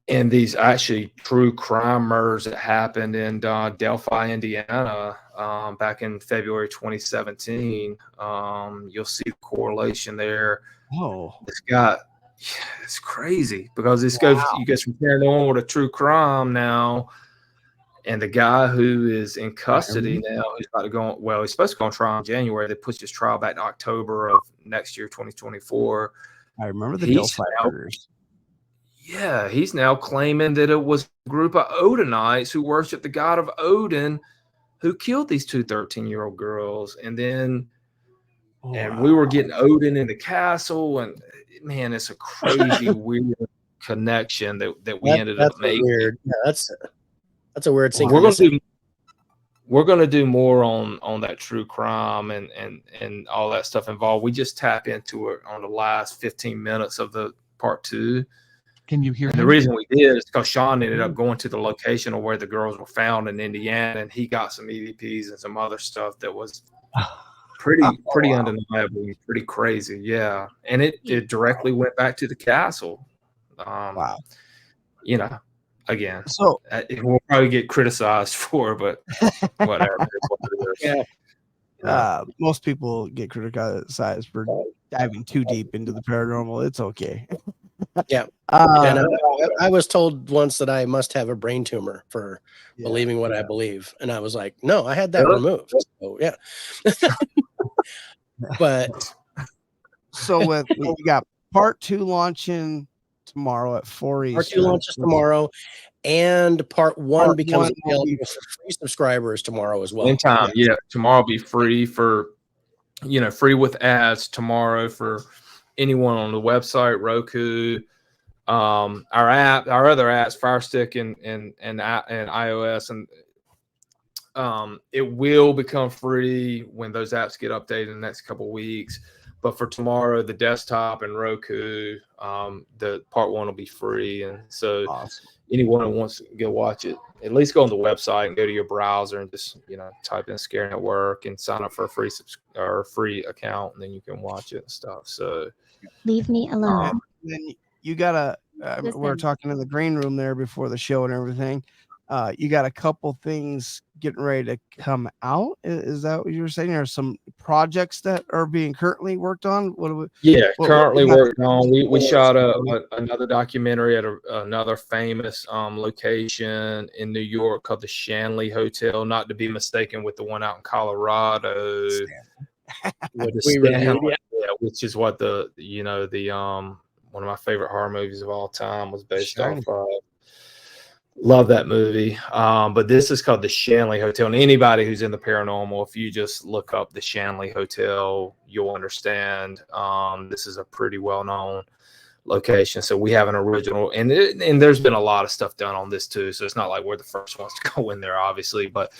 And these actually true crime murders that happened in Delphi, Indiana, back in February 2017. You'll see the correlation there. Oh, It's crazy because you go from paranormal to true crime now. And the guy who is in custody now, who's about to go, well, he's supposed to go on trial in January. They pushed his trial back to October of next year, 2024. I remember the Delphi murders. Yeah, he's now claiming that it was a group of Odinites who worship the god of Odin who killed these two 13-year-old girls. And then and we were getting Odin in the castle. And, man, it's a crazy, weird connection that we ended up making. Weird. Yeah, that's a weird thing. We're gonna do more on that true crime and all that stuff involved. We just tap into it on the last 15 minutes of the part 2. Can you hear him? The reason we did is because Sean ended up going to the location of where the girls were found in Indiana, and he got some EVPs and some other stuff that was pretty undeniable, pretty crazy. Yeah, and it directly went back to the castle. Wow. You know, again, so it will probably get criticized for, but whatever. Most people get criticized for diving too deep into the paranormal. It's okay. Yeah. And I was told once that I must have a brain tumor for believing what I believe. And I was like, no, I had that removed. So, yeah. But so we got part 2 launching tomorrow at 4 Eastern. Part 2 launches tomorrow, and part 1 becomes available for free subscribers tomorrow as well. In time, tomorrow will be free for, free with ads tomorrow for anyone on the website, Roku, our other apps, Fire Stick and iOS, and it will become free when those apps get updated in the next couple of weeks. But for tomorrow, the desktop and Roku, the part 1 will be free, and so anyone who wants to go watch it, at least go on the website and go to your browser and just type in Scare Network and sign up for a free account, and then you can watch it and stuff. So leave me alone. Then you gotta. We're talking in the green room there before the show and everything. You got a couple things getting ready to come out. Is that what you were saying? There are some projects that are being currently worked on. Currently worked on. We shot another documentary at another famous location in New York called the Shanley Hotel, not to be mistaken with the one out in Colorado. Which is what the one of my favorite horror movies of all time was based off of. Love that movie. But this is called the Shanley Hotel. And anybody who's in the paranormal, if you just look up the Shanley Hotel, you'll understand. This is a pretty well-known location. So we have an original, and there's been a lot of stuff done on this too. So it's not like we're the first ones to go in there, obviously, but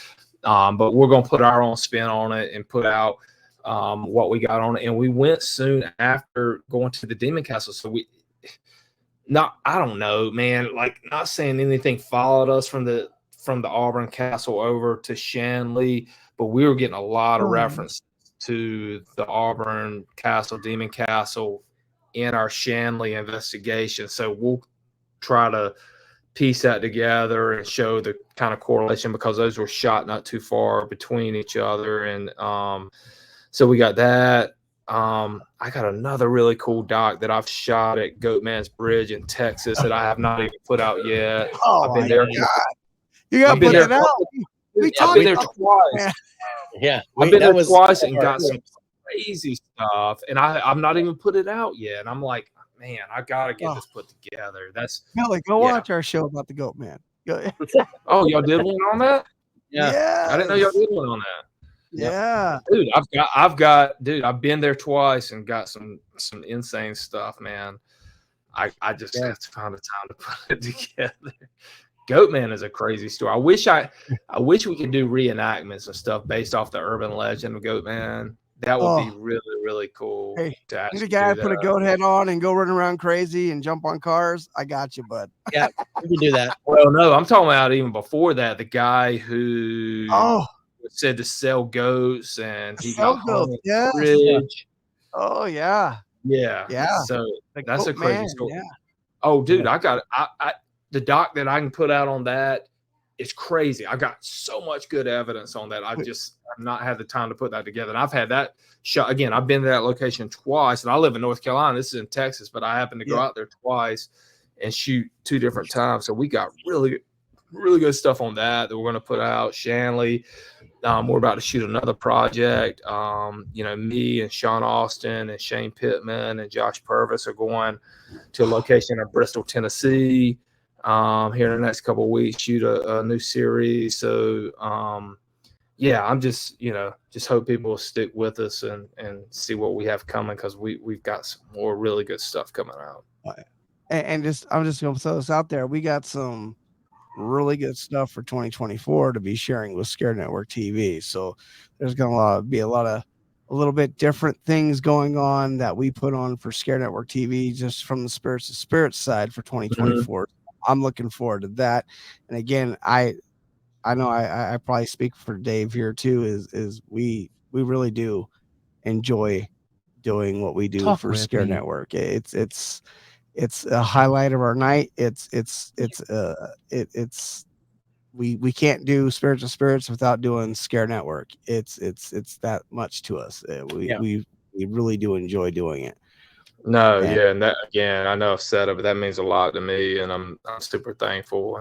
we're going to put our own spin on it and put out what we got on it. And we went soon after going to the Demon Castle. So I don't know, man, like, not saying anything followed us from the Auburn Castle over to Shanley, but we were getting a lot of reference to the Auburn Castle, Demon Castle in our Shanley investigation. So we'll try to piece that together and show the kind of correlation, because those were shot not too far between each other. And so we got that. I got another really cool doc that I've shot at Goatman's Bridge in Texas that I have not even put out yet. I've been there. You got to put it out. I've been there twice. Yeah, I've been there twice and got some crazy stuff, and I'm not even put it out yet. And I'm like, man, I gotta get this put together. That's go watch our show about the Goatman. Oh, y'all did one on that? Yeah. I didn't know y'all did one on that. Yeah, dude, I've been there twice and got some insane stuff, man. I just have to find the time to put it together. Goatman is a crazy story. I wish we could do reenactments and stuff based off the urban legend of Goatman. That would be really, really cool. Hey, to actually need a guy do put a that. goat head on and go running around crazy and jump on cars. I got you, bud. Yeah, we can do that. Well, no, I'm talking about even before that. The guy who said to sell goats and he got hung on the bridge. Oh yeah. So that's a crazy story. Yeah. Oh, dude, I got the doc that I can put out on that is crazy. I got so much good evidence on that. I've not had the time to put that together. And I've had that shot again. I've been to that location twice, and I live in North Carolina. This is in Texas, but I happened to go out there twice and shoot 2 different times. So we got really, really good stuff on that we're going to put out. Shanley, we're about to shoot another project. Me and Sean Austin and Shane Pittman and Josh Purvis are going to a location in Bristol, Tennessee. Here in the next couple of weeks, shoot a new series. So, I'm just hope people will stick with us and see what we have coming, because we've got some more really good stuff coming out. And I'm just going to throw this out there. We got some really good stuff for 2024 to be sharing with Scare Network TV. So there's going to be a little bit different things going on that we put on for Scare Network TV, just from the Spirits to Spirits side for 2024. I'm looking forward to that. And again, I know I probably speak for Dave here too, is we really do enjoy doing what we do for Scare Network. It's a highlight of our night. We can't do Spirits to Spirits without doing Scare Network. It's that much to us. We really do enjoy doing it. No, and that, again, I know I've said it, but that means a lot to me, and I'm super thankful,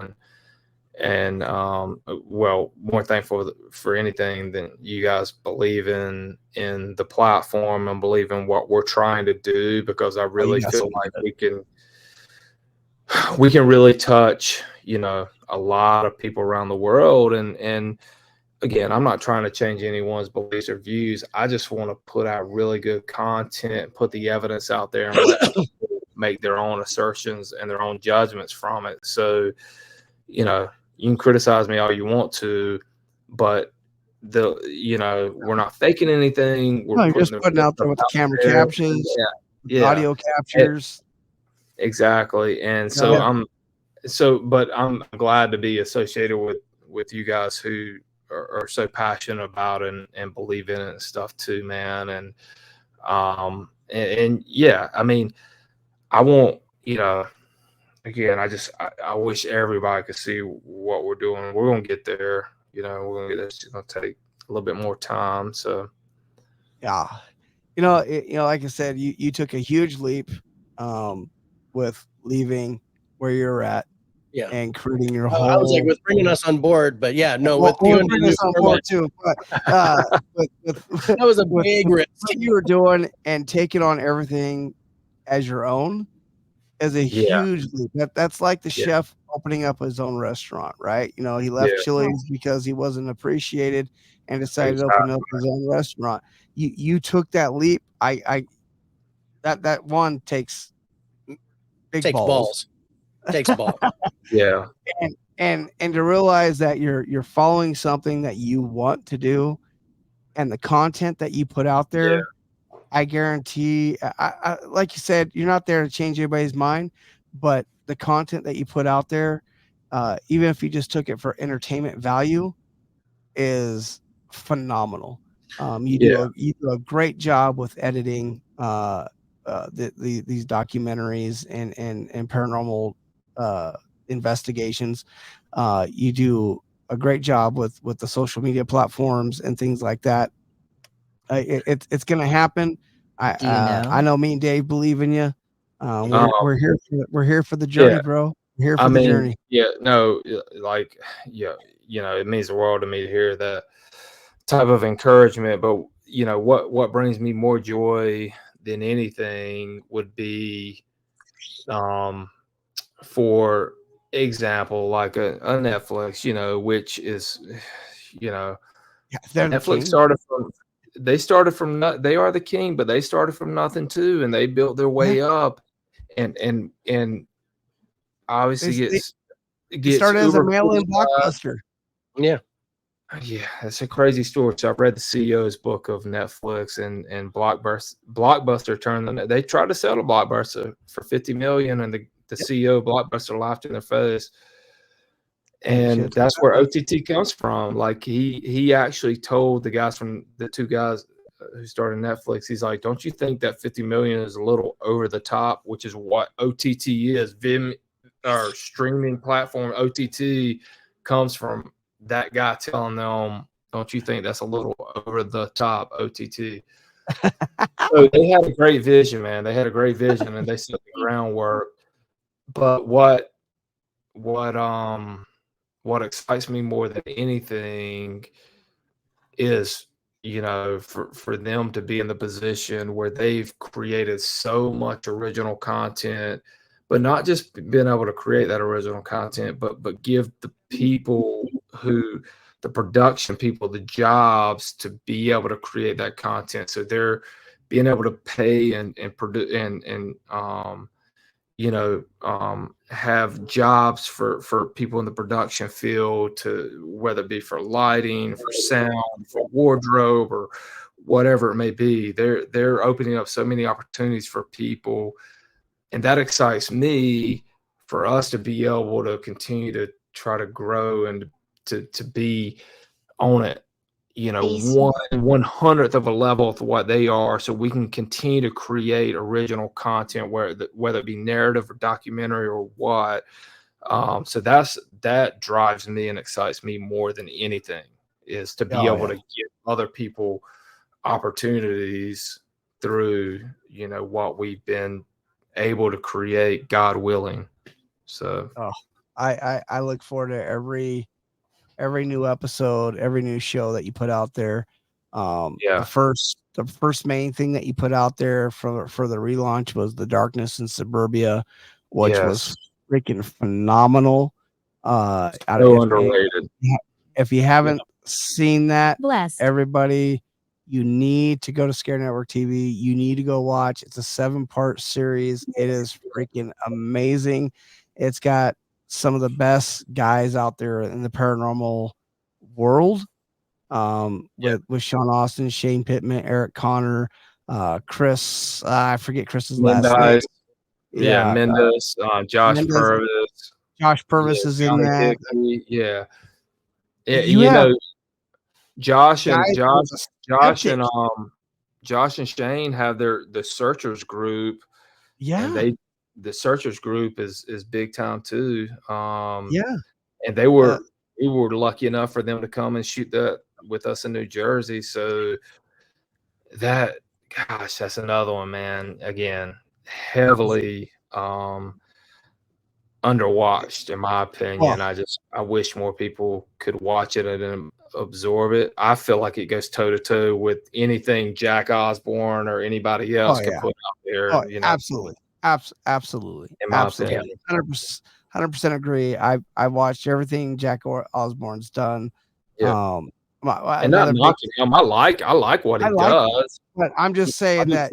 and more thankful for anything than you guys believe in the platform and believe in what we're trying to do, because I really feel like we can really touch, a lot of people around the world, and again, I'm not trying to change anyone's beliefs or views. I just want to put out really good content, put the evidence out there, and let people make their own assertions and their own judgments from it. So, you can criticize me all you want to, but we're not faking anything. We're just putting out there with the camera captions, audio captures. Exactly. And so I'm glad to be associated with you guys who are so passionate about it and believe in it and stuff too, man. And I mean, I won't, again, I wish everybody could see what we're doing. We're going to get there, we're going to get there. It's going to take a little bit more time. So, like I said, you took a huge leap, with leaving where you're at. Yeah, and creating your whole. I was like, with bringing us on board, but with bringing us on board too. But that was a big risk. What you were doing and taking on everything as your own is a huge leap. That's like the chef opening up his own restaurant, right? He left Chili's because he wasn't appreciated and decided to open up his own restaurant. You took that leap. That one takes balls. Takes balls. Yeah. And to realize that you're following something that you want to do, and the content that you put out there, I guarantee, I like you said, you're not there to change anybody's mind, but the content that you put out there, even if you just took it for entertainment value, is phenomenal. You do a great job with editing these documentaries and paranormal investigations. You do a great job with the social media platforms and things like that. It's going to happen. I know me and Dave believe in you. We're here for the journey, bro. We're here for the journey. Yeah, no, like, it means the world to me to hear that type of encouragement. But what brings me more joy than anything would be, for example, like a Netflix, which is, Netflix started from they are the king, but they started from nothing too, and they built their way up, and obviously He started as a mail-in Blockbuster. Yeah. Yeah, it's a crazy story. So I've read the CEO's book of Netflix, and Blockbuster turned them. They tried to sell to Blockbuster for $50 million, and the CEO of Blockbuster laughed in their face. And that's where OTT comes from. Like he actually told the two guys who started Netflix, he's like, don't you think that 50 million is a little over the top, which is what OTT is. Vim, or streaming platform, OTT, comes from that guy telling them, don't you think that's a little over the top, OTT? So they had a great vision, man. They had a great vision, and they set the groundwork. But what excites me more than anything is, for them to be in the position where they've created so much original content, but not just being able to create that original content, but give the people the production people, the jobs to be able to create that content. So they're being able to pay and produce and have jobs for people in the production field, to whether it be for lighting, for sound, for wardrobe, or whatever it may be. They're opening up so many opportunities for people, and that excites me, for us to be able to continue to try to grow and to be on it, 1/100th of a level of what they are, so we can continue to create original content, whether it be narrative or documentary or what. So that drives me and excites me more than anything, is to be able to give other people opportunities through what we've been able to create, God willing. So I look forward to every new episode, every new show that you put out there. The first main thing that you put out there for the relaunch was The Darkness in Suburbia, which was freaking phenomenal. Underrated. If you haven't seen that, everybody, you need to go to Scare Network TV. You need to go watch. It's a 7-part series. It is freaking amazing. It's got some of the best guys out there in the paranormal world, with Sean Austin, Shane Pittman, Eric Connor, Chris. I forget Chris's last name. Yeah, Mendes, Josh Purvis. Josh Purvis is in that. Josh and Shane have the Searchers group. And the Searchers group is big time too. And we were lucky enough for them to come and shoot that with us in New Jersey. So that's another one, man. Again, heavily underwatched, in my opinion. I wish more people could watch it and absorb it. I feel like it goes toe to toe with anything Jack Osborne or anybody else can put out there. Absolutely. Absolutely. In my opinion. 100% agree. I watched everything Jack Osborne's done. And not knocking him. I like what he does. But I'm just saying that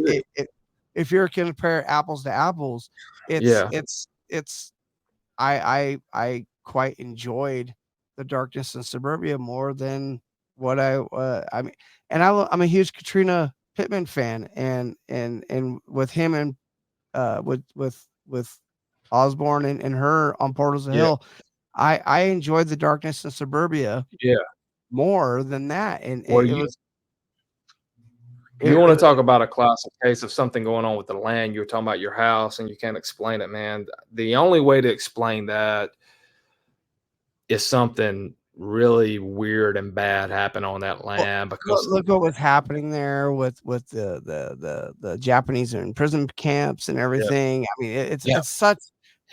if you're compare apples to apples, I quite enjoyed The Darkness in Suburbia more than what I mean. And I'm a huge Katrina Pittman fan, and with him and with Osborne and her on Portals of Hill, I enjoyed The Darkness in Suburbia more than that. And you want to talk about a classic case of something going on with the land. You were talking about your house and you can't explain it, man. The only way to explain that is something really weird and bad happened on that land. Because look what was happening there with the Japanese in prison camps and everything. I mean, it's such.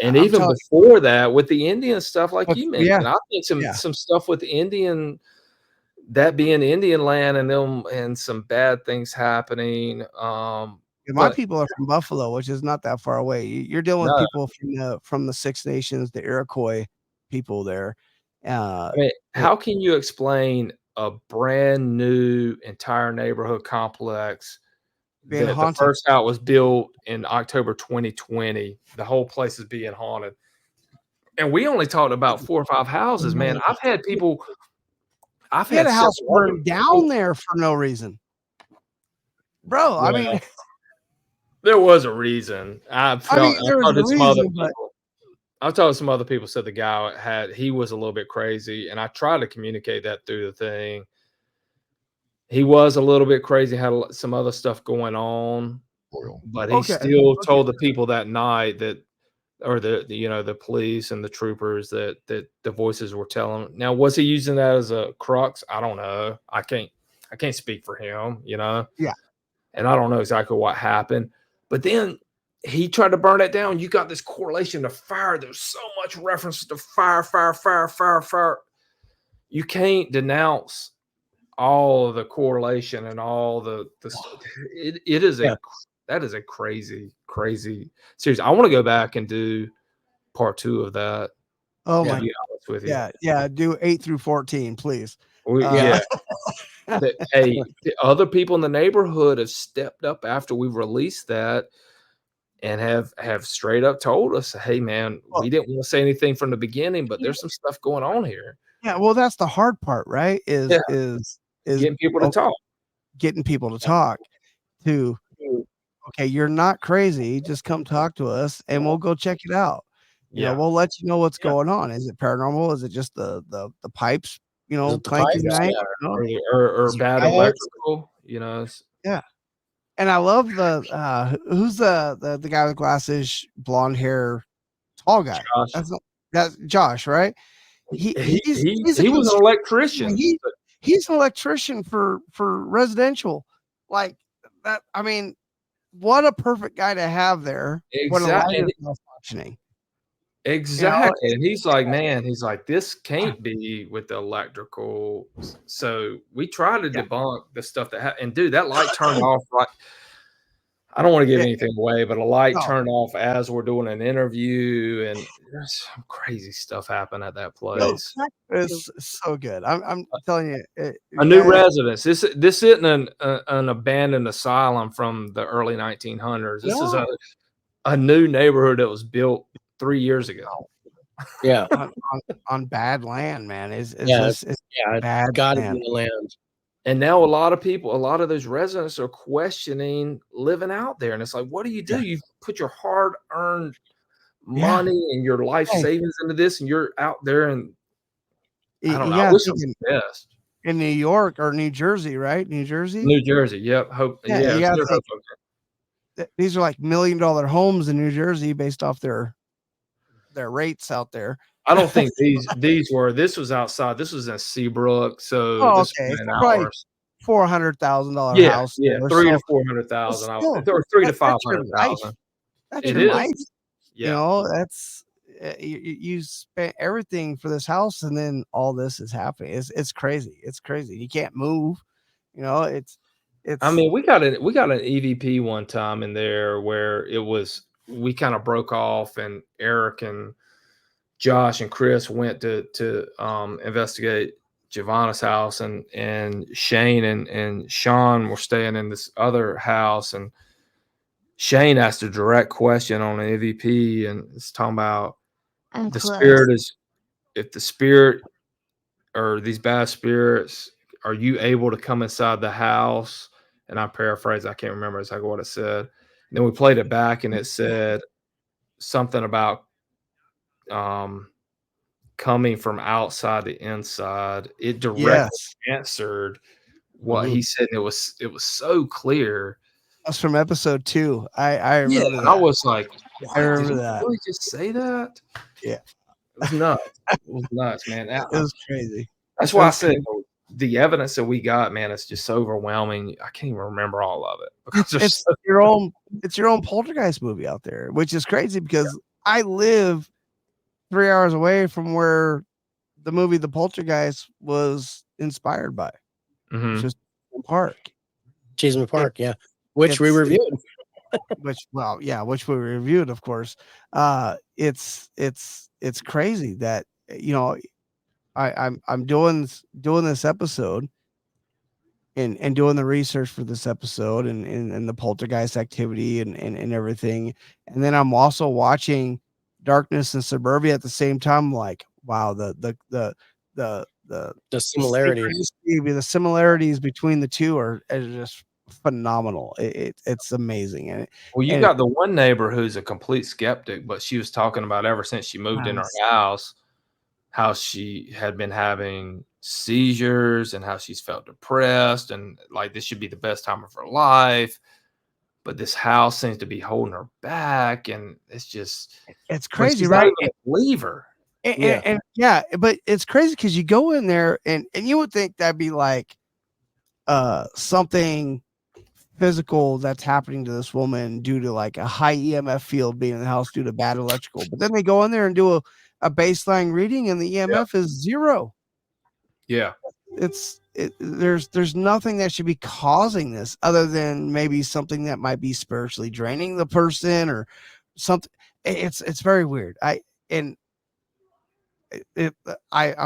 And even before that, with the Indian stuff, like you mentioned, I think some stuff with the Indian, that being Indian land, and some bad things happening. My people are from Buffalo, which is not that far away. You're dealing with people from the Six Nations, the Iroquois people there. I mean, how can you explain a brand new entire neighborhood complex that the first house was built in October 2020? The whole place is being haunted. And we only talked about 4 or 5 houses, man. I've had people. I've He had had a house several other burned down there for no reason, bro. I mean, there was a reason. I there was talked a to some other reason, but people. I've talked to some other people said the guy he was a little bit crazy, and I tried to communicate that through the thing. He was a little bit crazy, had some other stuff going on, but he still told the people that night that, or the police and the troopers that the voices were telling. Now, was he using that as a crux? I don't know. I can't speak for him, Yeah. And I don't know exactly what happened. But then he tried to burn that down. You got this correlation to fire. There's so much reference to fire, fire, fire, fire, fire. You can't denounce all of the correlation and all the it is that is a crazy series. I want to go back and do part 2 of that. Oh to my, be honest with you. yeah. Do 8 through 14, please. Yeah. Hey, other people in the neighborhood have stepped up after we've released that and have straight up told us, hey man, we didn't want to say anything from the beginning, but there's some stuff going on here. Yeah, well, that's the hard part, right? Is getting people to talk. Getting people to talk to, okay, you're not crazy. Just come talk to us and we'll go check it out. You know, we'll let you know what's going on. Is it paranormal? Is it just the pipes, clanking night? Or bad electrical, Yeah. And I love who's the guy with glasses, blonde hair, tall guy. Josh. That's Josh, right? He was an electrician. He's an electrician for residential, like that. I mean, what a perfect guy to have there. Exactly. Functioning. Exactly. And he's like, man, this can't be with the electrical. So we try to debunk the stuff and dude, that light turned off. Right. I don't want to give anything away, but a light turned off as we're doing an interview, and there's some crazy stuff happened at that place. It's so good. I'm telling you, a new residence. This isn't an abandoned asylum from the early 1900s. This is a new neighborhood that was built 3 years ago. Yeah, on bad land, man. It's bad. Got to be the land. And now a lot of those residents are questioning living out there. And it's like, what do? You put your hard-earned money and your life savings into this, and you're out there, and I don't know. I wish it was the best. In New York or New Jersey, right? New Jersey? New Jersey, yep. These are like $1 million homes in New Jersey based off their rates out there. I don't think these were. This was outside. This was in Seabrook. So this was an hour. $400,000 house. Yeah, $300,000 to $400,000. Or $300,000 to $500,000. That's your life. Yeah. That's you spent everything for this house, and then all this is happening. It's crazy. It's crazy. You can't move. It's. I mean, we got an EVP one time in there where we kind of broke off, and Eric and Josh and Chris went to investigate Giovanna's house, and Shane and Sean were staying in this other house, and Shane asked a direct question on an EVP, and it's talking about if the spirit or these bad spirits, are you able to come inside the house? And I paraphrase, I can't remember exactly what it said. And then we played it back, and it said something about coming from outside the inside. It directly answered what he said. It was so clear. That's from episode 2. I remember that. I was like, I remember that. Did really just say that? Yeah. It was nuts. It was nuts, man. It was crazy. That's why I said the evidence that we got, man, it's just so overwhelming. I can't even remember all of it. It's your own poltergeist movie out there, which is crazy because I live 3 hours away from where the movie The Poltergeist was inspired by. Mm-hmm. Just Park. Cheeseman Park, which we reviewed. which we reviewed, of course. It's crazy that I'm doing this episode and doing the research for this episode and the poltergeist activity and everything, and then I'm also watching Darkness and Suburbia at the same time. Like, wow, the similarities. The similarities between the two are just phenomenal. It's amazing. And well, you got the one neighbor who's a complete skeptic, but she was talking about ever since she moved in her house, how she had been having seizures and how she's felt depressed and like this should be the best time of her life. But this house seems to be holding her back, and it's crazy, right? Not even a believer. And but it's crazy because you go in there and you would think that'd be like something physical that's happening to this woman due to like a high EMF field being in the house due to bad electrical. But then they go in there and do a baseline reading and the EMF is 0. Yeah. There's nothing that should be causing this other than maybe something that might be spiritually draining the person or something. It's very weird. I'm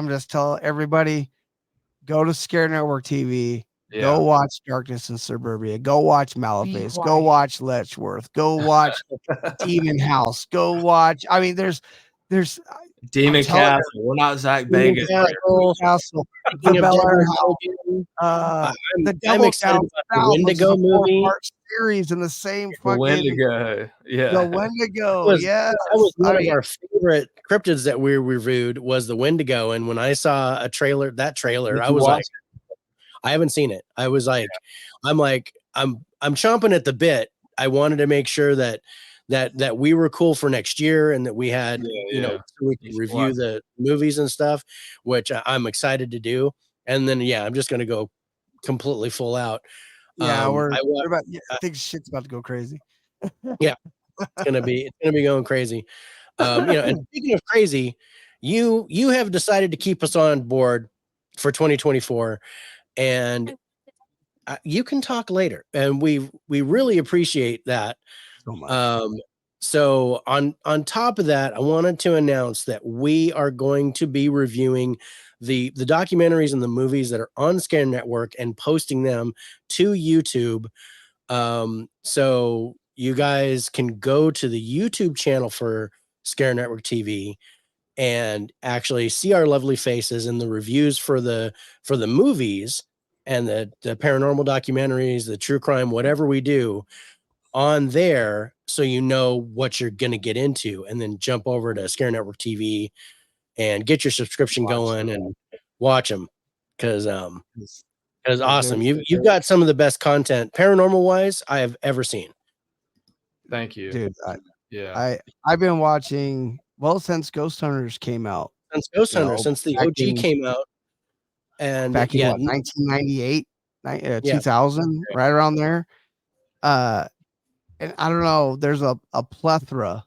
just telling everybody, go to Scare Network TV, go watch Darkness in Suburbia, go watch Maleface, go watch Letchworth, go watch Demon House, go watch. I mean, there's Demon Castle. We're not Zach Bagans. Castle, the Devil excited Down about the South, Wendigo movie. Series in the same The fucking Wendigo. Yeah. The Wendigo. Yes. That was one of our favorite cryptids that we reviewed was the Wendigo. And when I saw that trailer, I was like, I haven't seen it. I was like, I'm chomping at the bit. I wanted to make sure that we were cool for next year and that we had, so we can review the movies and stuff, which I'm excited to do. And then, I'm just going to go completely full out. Yeah, I think shit's about to go crazy. Yeah, it's gonna be going crazy. And speaking of crazy, you have decided to keep us on board for 2024, and you can talk later, and we really appreciate that so much. So on top of that, I wanted to announce that we are going to be reviewing the documentaries and the movies that are on Scare Network and posting them to YouTube. So you guys can go to the YouTube channel for Scare Network TV and actually see our lovely faces and the reviews for the movies and the paranormal documentaries, the true crime, whatever we do on there, so you know what you're going to get into, and then jump over to Scare Network TV and get your subscription going and watch them because awesome. You've got some of the best content paranormal wise I have ever seen. Thank you, dude. I've been watching since Ghost Hunters came out. Since the OG came out, and back in 1998, 2000, right around there. And I don't know, there's a plethora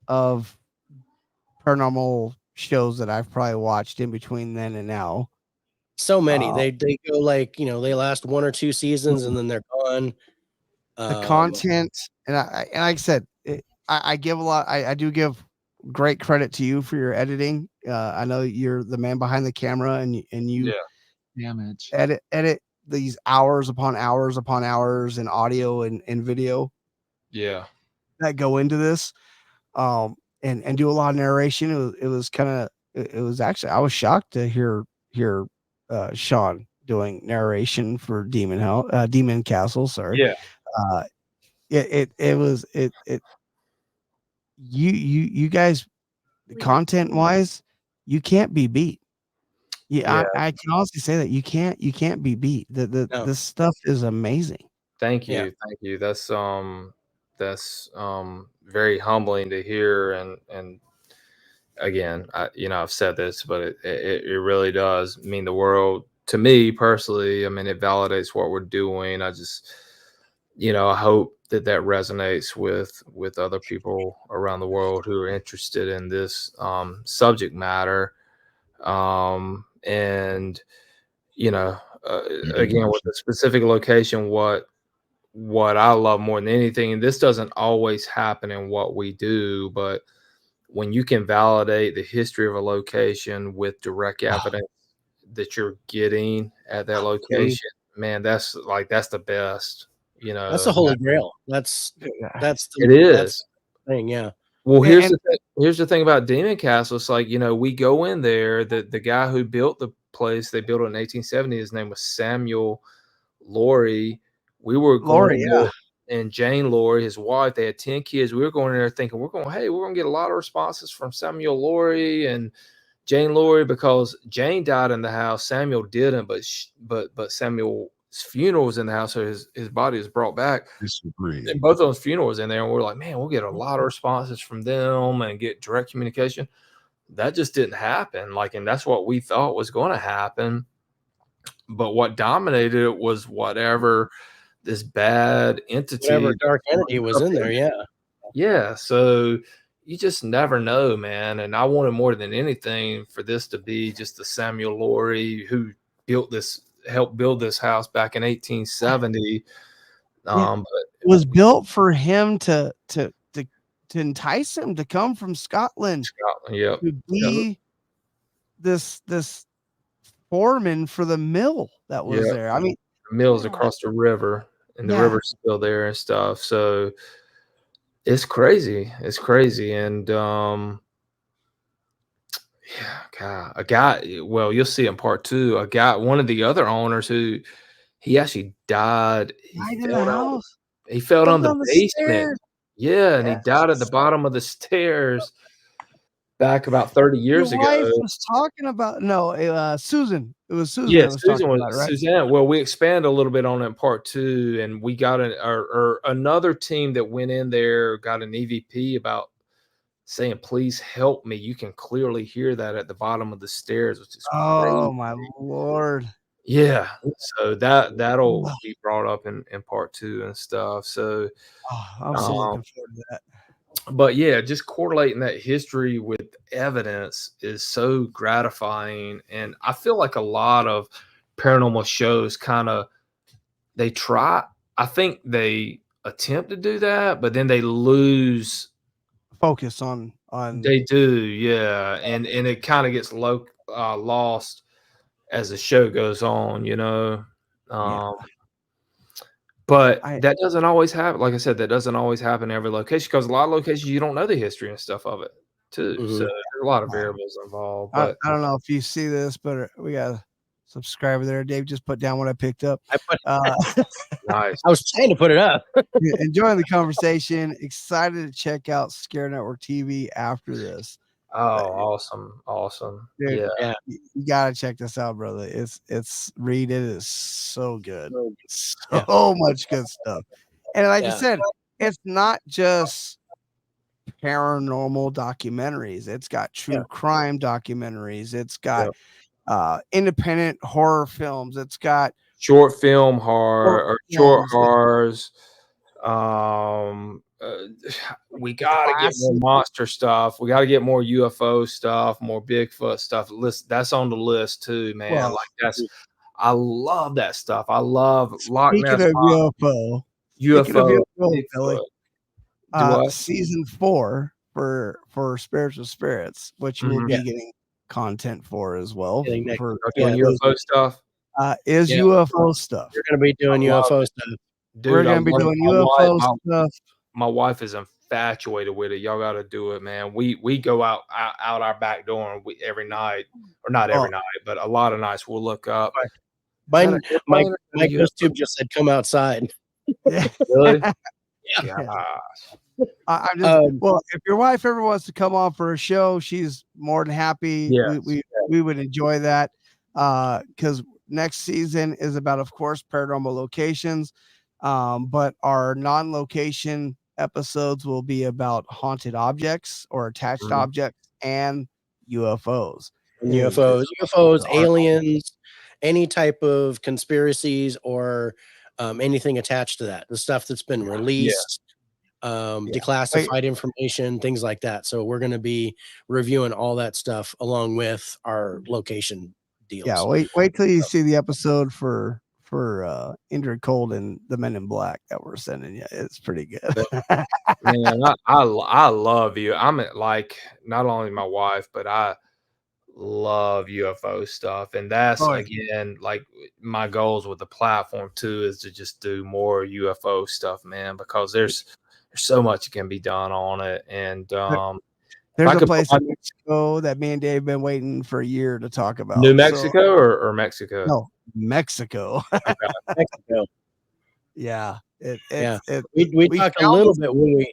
of paranormal shows that I've probably watched in between then and now. So many. They go like, they last 1 or 2 seasons and then they're gone. The content, and like I said, I give a lot. I do give great credit to you for your editing. I know you're the man behind the camera, and you edit these hours upon hours upon hours in audio and video. Yeah, that go into this, and do a lot of narration. It was actually, I was shocked to hear Sean doing narration for Demon Castle. Sorry. Yeah. You guys, content wise, you can't be beat. I can honestly say that you can't be beat. This stuff is amazing. Thank you. That's very humbling to hear, and again, I've said this, but it really does mean the world to me personally. I mean, it validates what we're doing. I just, I hope that resonates with other people around the world who are interested in this subject matter. And again, with the specific location, what I love more than anything, and this doesn't always happen in what we do, but when you can validate the history of a location with direct evidence that you're getting at that location, man, that's the best. That's the holy grail. That's the thing. Yeah. Well, here's the thing about Demon Castle. It's like, we go in there. The guy who built the place, they built it in 1870. His name was Samuel Laurie. We were Laurie, going there, and Jane Laurie, his wife, they had 10 kids. We were going in there thinking, we're going to get a lot of responses from Samuel Laurie and Jane Laurie, because Jane died in the house. Samuel didn't, but Samuel's funeral was in the house, so his body was brought back. Disagree. And both of those funerals in there, and we're like, man, we'll get a lot of responses from them and get direct communication. That just didn't happen. And that's what we thought was going to happen. But what dominated it was whatever this bad entity, whatever dark entity was in there. Yeah. Yeah. So you just never know, man. And I wanted more than anything for this to be just the Samuel Laurie who helped build this house back in 1870. But it was built for him to entice him to come from Scotland. Yep. To be this foreman for the mill that was there. I mean, the mill's across the river, and the river's still there and stuff. So it's crazy. It's crazy. And God, a guy, well, you'll see in part 2, a guy, one of the other owners who he actually died. He fell down the basement. Yeah, and he died at the bottom of the stairs back about 30 years ago. Wife was talking about Susan. It was Susan. Yeah, that was Susan talking was about it, right? Suzanne. Well, we expand a little bit on it in part 2, and we got another team that went in there, got an EVP about saying, "Please help me." You can clearly hear that at the bottom of the stairs, which is oh crazy. my Lord. Yeah, so that'll be brought up in part 2 and stuff. So I'm so looking forward to that. But yeah, just correlating that history with evidence is so gratifying. And I feel like a lot of paranormal shows I think they attempt to do that, but then they lose focus on they do, yeah. And it kind of gets lost as the show goes on, But that doesn't always happen. Like I said, that doesn't always happen in every location, because a lot of locations you don't know the history and stuff of it too. So there's a lot of variables involved. But I don't know if you see this, but we got a subscriber there. Dave just put down what I picked up. Nice. I was trying to put it up. Enjoying the conversation. Excited to check out Scare Network TV after this. Oh, awesome. Dude, yeah. You gotta check this out, brother. Read it is so good. So much good stuff. And like I said, it's not just paranormal documentaries. It's got true crime documentaries. It's got independent horror films. It's got short film horror or short horrors. We gotta get more monster stuff. We gotta get more UFO stuff, more Bigfoot stuff. That's on the list too, man. Well, I love that stuff. I love Loch Ness. Speaking of UFO, Billy, season 4 for Spiritual Spirits, which you will be getting content for as well. For UFO stuff. Is UFO stuff. You're gonna be doing UFO stuff. Dude, we're gonna be doing UFO stuff. My wife is infatuated with it. Y'all got to do it, man. We go out our back door and every night, or not every night, but a lot of nights we'll look up. My ghost tube just said, "Come outside." Really? Gosh. I'm just well, if your wife ever wants to come on for a show, she's more than happy. Yes. We would enjoy that, because next season is about, of course, paranormal locations, but our non-location episodes will be about haunted objects or attached objects and UFOs. UFOs, aliens, any type of conspiracies or anything attached to that. The stuff that's been released, declassified information, things like that. So we're going to be reviewing all that stuff along with our location deals. Yeah, wait till you see the episode for Indrid Cold and the Men in Black that we're sending you. It's pretty good. Man, I love you. I'm like, not only my wife, but I love UFO stuff. And that's again, like my goals with the platform too, is to just do more UFO stuff, man, because there's There's so much can be done on it. And there's a place in Mexico that me and Dave been waiting for a year to talk about. New Mexico or Mexico? No, Mexico. Okay. Mexico. Yeah. We talked a little bit when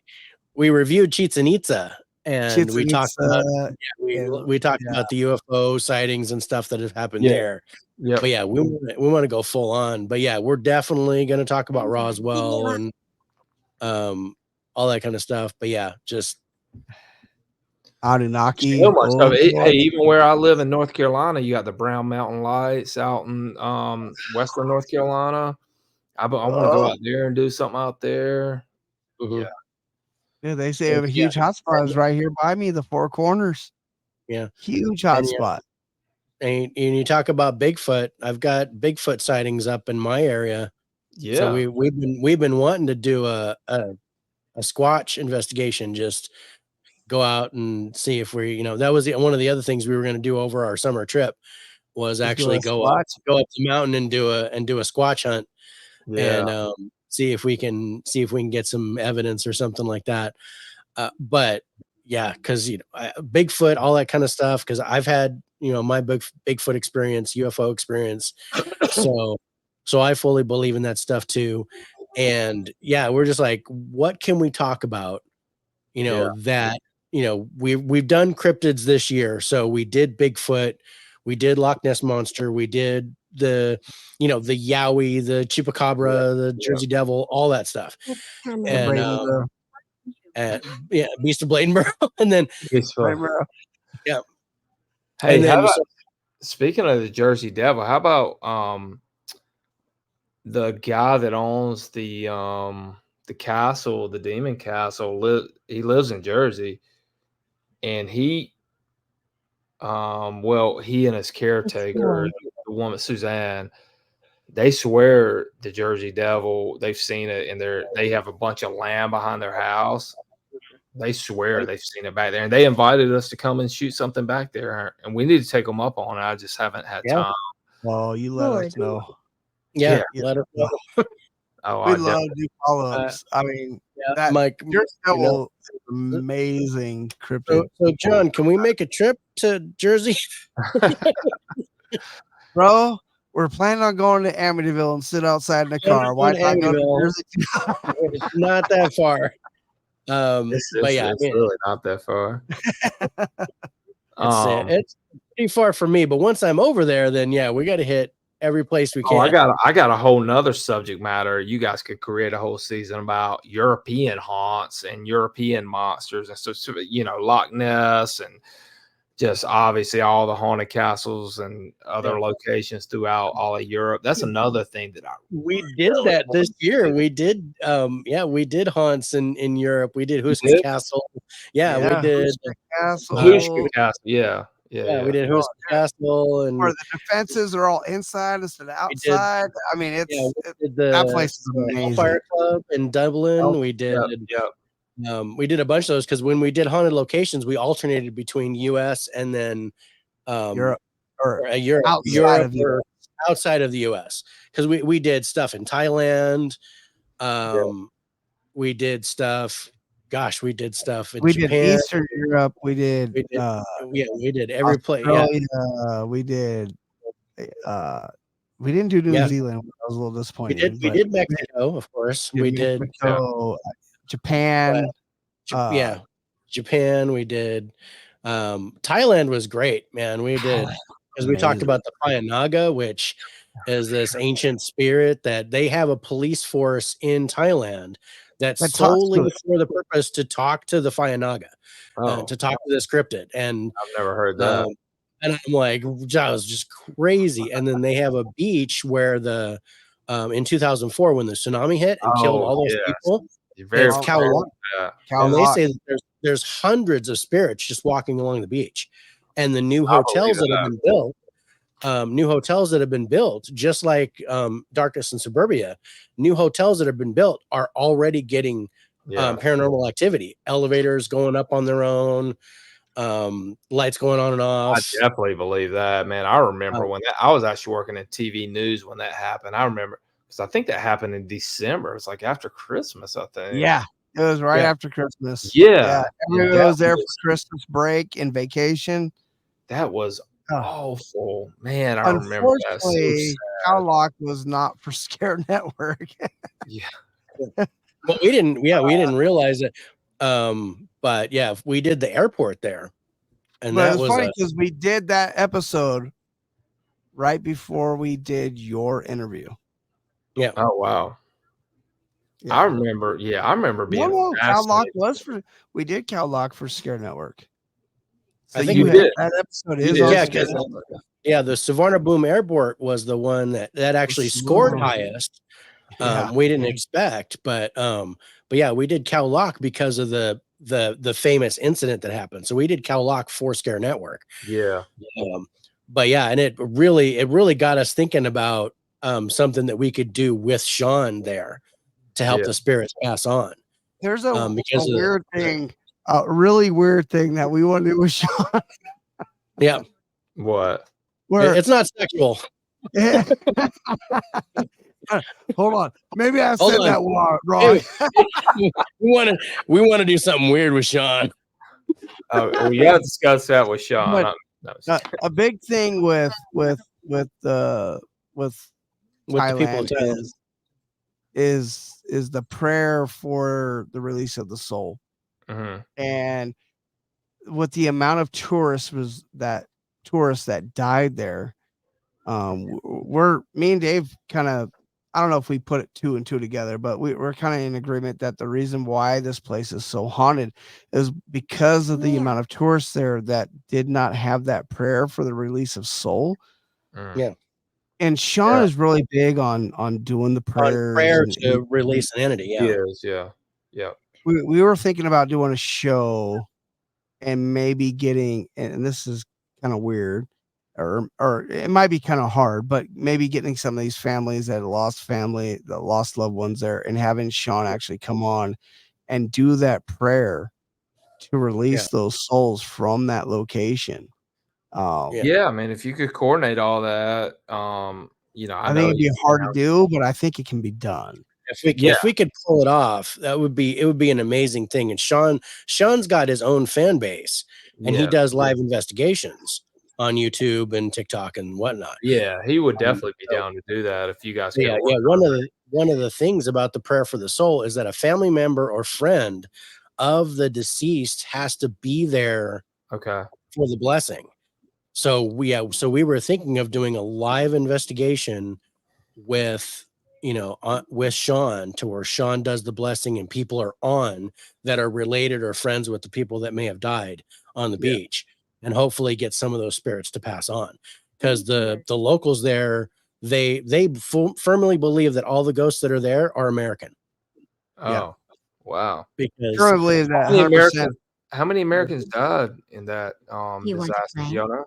we reviewed Chichen Itza, and we talked about we talked about the UFO sightings and stuff that have happened there. Yeah. But yeah, we want to go full on. But yeah, we're definitely going to talk about Roswell and all that kind of stuff. But yeah, just Anunnaki. So much of it. Hey, even where I live in North Carolina, you got the Brown Mountain Lights out in western North Carolina. I want to go out there and do something out there. Yeah. Yeah, they say a huge hotspot is right here by me, the Four Corners. Yeah. Huge hotspot. And you talk about Bigfoot. I've got Bigfoot sightings up in my area. Yeah. So we've been wanting to do a Squatch investigation, just go out and see if we, that was one of the other things we were going to do over our summer trip was actually go up the mountain and do a Squatch hunt and see if we can get some evidence or something like that. But yeah, because Bigfoot, all that kind of stuff. Because I've had my Bigfoot experience, UFO experience, so I fully believe in that stuff too. And yeah, we're just like, what can we talk about? That we've done cryptids this year. So we did Bigfoot, we did Loch Ness Monster, we did the the Yowie, the Chupacabra, the Jersey Devil, all that stuff. And Beast of Bladenboro, and then yeah. Hey, how about, speaking of the Jersey Devil, how about the guy that owns the castle, the Demon Castle? He lives in Jersey, and he and his caretaker, the woman Suzanne, they swear the Jersey Devil, they've seen it, and they have a bunch of land behind their house. They swear they've seen it back there, and they invited us to come and shoot something back there, and we need to take them up on it. I just haven't had time. Well, you let us know. Yeah, let us know. We love to do follow-ups. I mean, Mike, Jersey Devil is amazing cryptid. So John, can we make a trip to Jersey? Bro, we're planning on going to Amityville and sit outside in the car. Why not go to Jersey? It's not that far. But yeah, it's really not that far. It's pretty far for me, but once I'm over there, then yeah, we got to hit every place we can. I got a whole nother subject matter. You guys could create a whole season about European haunts and European monsters, and so Loch Ness, and just obviously all the haunted castles and other locations throughout all of Europe. That's another thing that we did that this year. We did we did haunts in Europe. We did Huska Castle. We did Huska Castle. Yeah, we did Huska Castle, and where the defenses are all inside instead of outside. I mean, that place is amazing. Fire Club in Dublin. We did. We did a bunch of those because when we did haunted locations, we alternated between U.S. and then Europe outside of the U.S. because we did stuff in Thailand. We did stuff. Gosh, we did stuff in Japan. Did Eastern Europe. We did every place. We did. We didn't do New Zealand. I was a little disappointed. We did Mexico, of course. We did Mexico, Japan. Japan. We did. Thailand was great, man. We did, because we talked about the Payanaga, which is this ancient spirit that they have a police force in Thailand that's solely for the purpose to talk to the Payanaga, to talk to this cryptid. And I've never heard that. And I'm like, that was just crazy. And then they have a beach where in 2004, when the tsunami hit and killed all those people, it's Khao Lak. And they say that there's hundreds of spirits just walking along the beach. And the new hotels that have been built, just like Darkness in Suburbia, new hotels that have been built are already getting paranormal activity. Elevators going up on their own, lights going on and off. I definitely believe that, man. I remember when I was actually working in TV news when that happened. I remember because I think that happened in December. It's like after Christmas, I think. Yeah, It was right Yeah. after Christmas. Yeah. Everybody That was there was- for Christmas break and vacation. That was Oh. awful, man. I remember that. So Unfortunately, sad. Cowlock was not for Scare Network. Yeah. Well, we didn't realize it. But yeah, we did the airport there. And But that it's was funny because we did that episode right before we did your interview. Yeah. Oh wow. Yeah. I remember. Yeah, I remember being. No, Cowlock fascinated. was for. We did Cowlock for Scare Network. So I think you we did. that episode You is did. on Yeah, Scare 'cause- Network. Yeah, the Savannah Boom Airport was the one that actually scored Ooh. highest. Yeah. We didn't expect, but yeah, we did Cow Lock because of the famous incident that happened. So we did Cow Lock for Scare Network. Yeah. But yeah, and it really got us thinking about something that we could do with Sean there to help Yeah. the spirits pass on. There's a because of the- weird thing, a really weird thing that we want to do with Sean. Yeah, What? Where it's not sexual. hold on, maybe I Hold said on. that wrong. Hey, we want to do something weird with Sean. Oh, we gotta discuss that with Sean. But- No, A big thing with With the people in Thailand Thailand. is the prayer for the release of the soul. mhm. And with the amount of tourists that died there, me and Dave kind of, I don't know if we put it 2 and 2 together, but we're kind of in agreement that the reason why this place is so haunted is because of the amount of tourists there that did not have that prayer for the release of soul. Yeah. And Sean is really big on doing the On prayers. prayer to release an entity. Yeah. Yes, yeah. Yeah. We were thinking about doing a show and maybe getting, and this is kind of weird, or it might be kind of hard, but maybe getting some of these families that lost loved ones there, and having Sean actually come on and do that prayer to release those souls from that location. Yeah, I mean, if you could coordinate all that, you know, I think it'd be hard to do, but I think it can be done. If we could pull it off, it would be an amazing thing. And Sean's got his own fan base, and he does live investigations on YouTube and TikTok and whatnot. Yeah, he would definitely be down to do that if you guys could. Yeah. One of the things about the prayer for the soul is that a family member or friend of the deceased has to be there Okay. for the blessing. So we were thinking of doing a live investigation with Sean, to where Sean does the blessing and people are on that are related or friends with the people that may have died on the beach, and hopefully get some of those spirits to pass on, because the locals there, they firmly believe that all the ghosts that are there are American. Oh, wow. Because I believe that how many Americans died in that disaster? You know?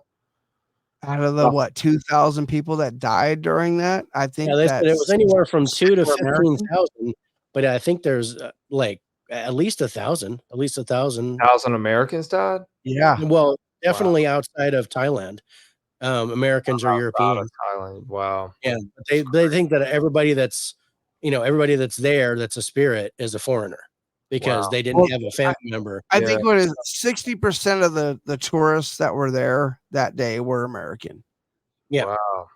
Out of the 2,000 people that died during that, I think they said it was anywhere from 2 to 15,000, but I think there's like at least 1,000. 1,000 Americans died. Yeah. Well, definitely outside of Thailand. Americans or Europeans. Thailand. Wow. Yeah, they think that everybody that's there that's a spirit is a foreigner, because they didn't have a family member. I think what is 60% of the tourists that were there that day were American. Yeah. Wow.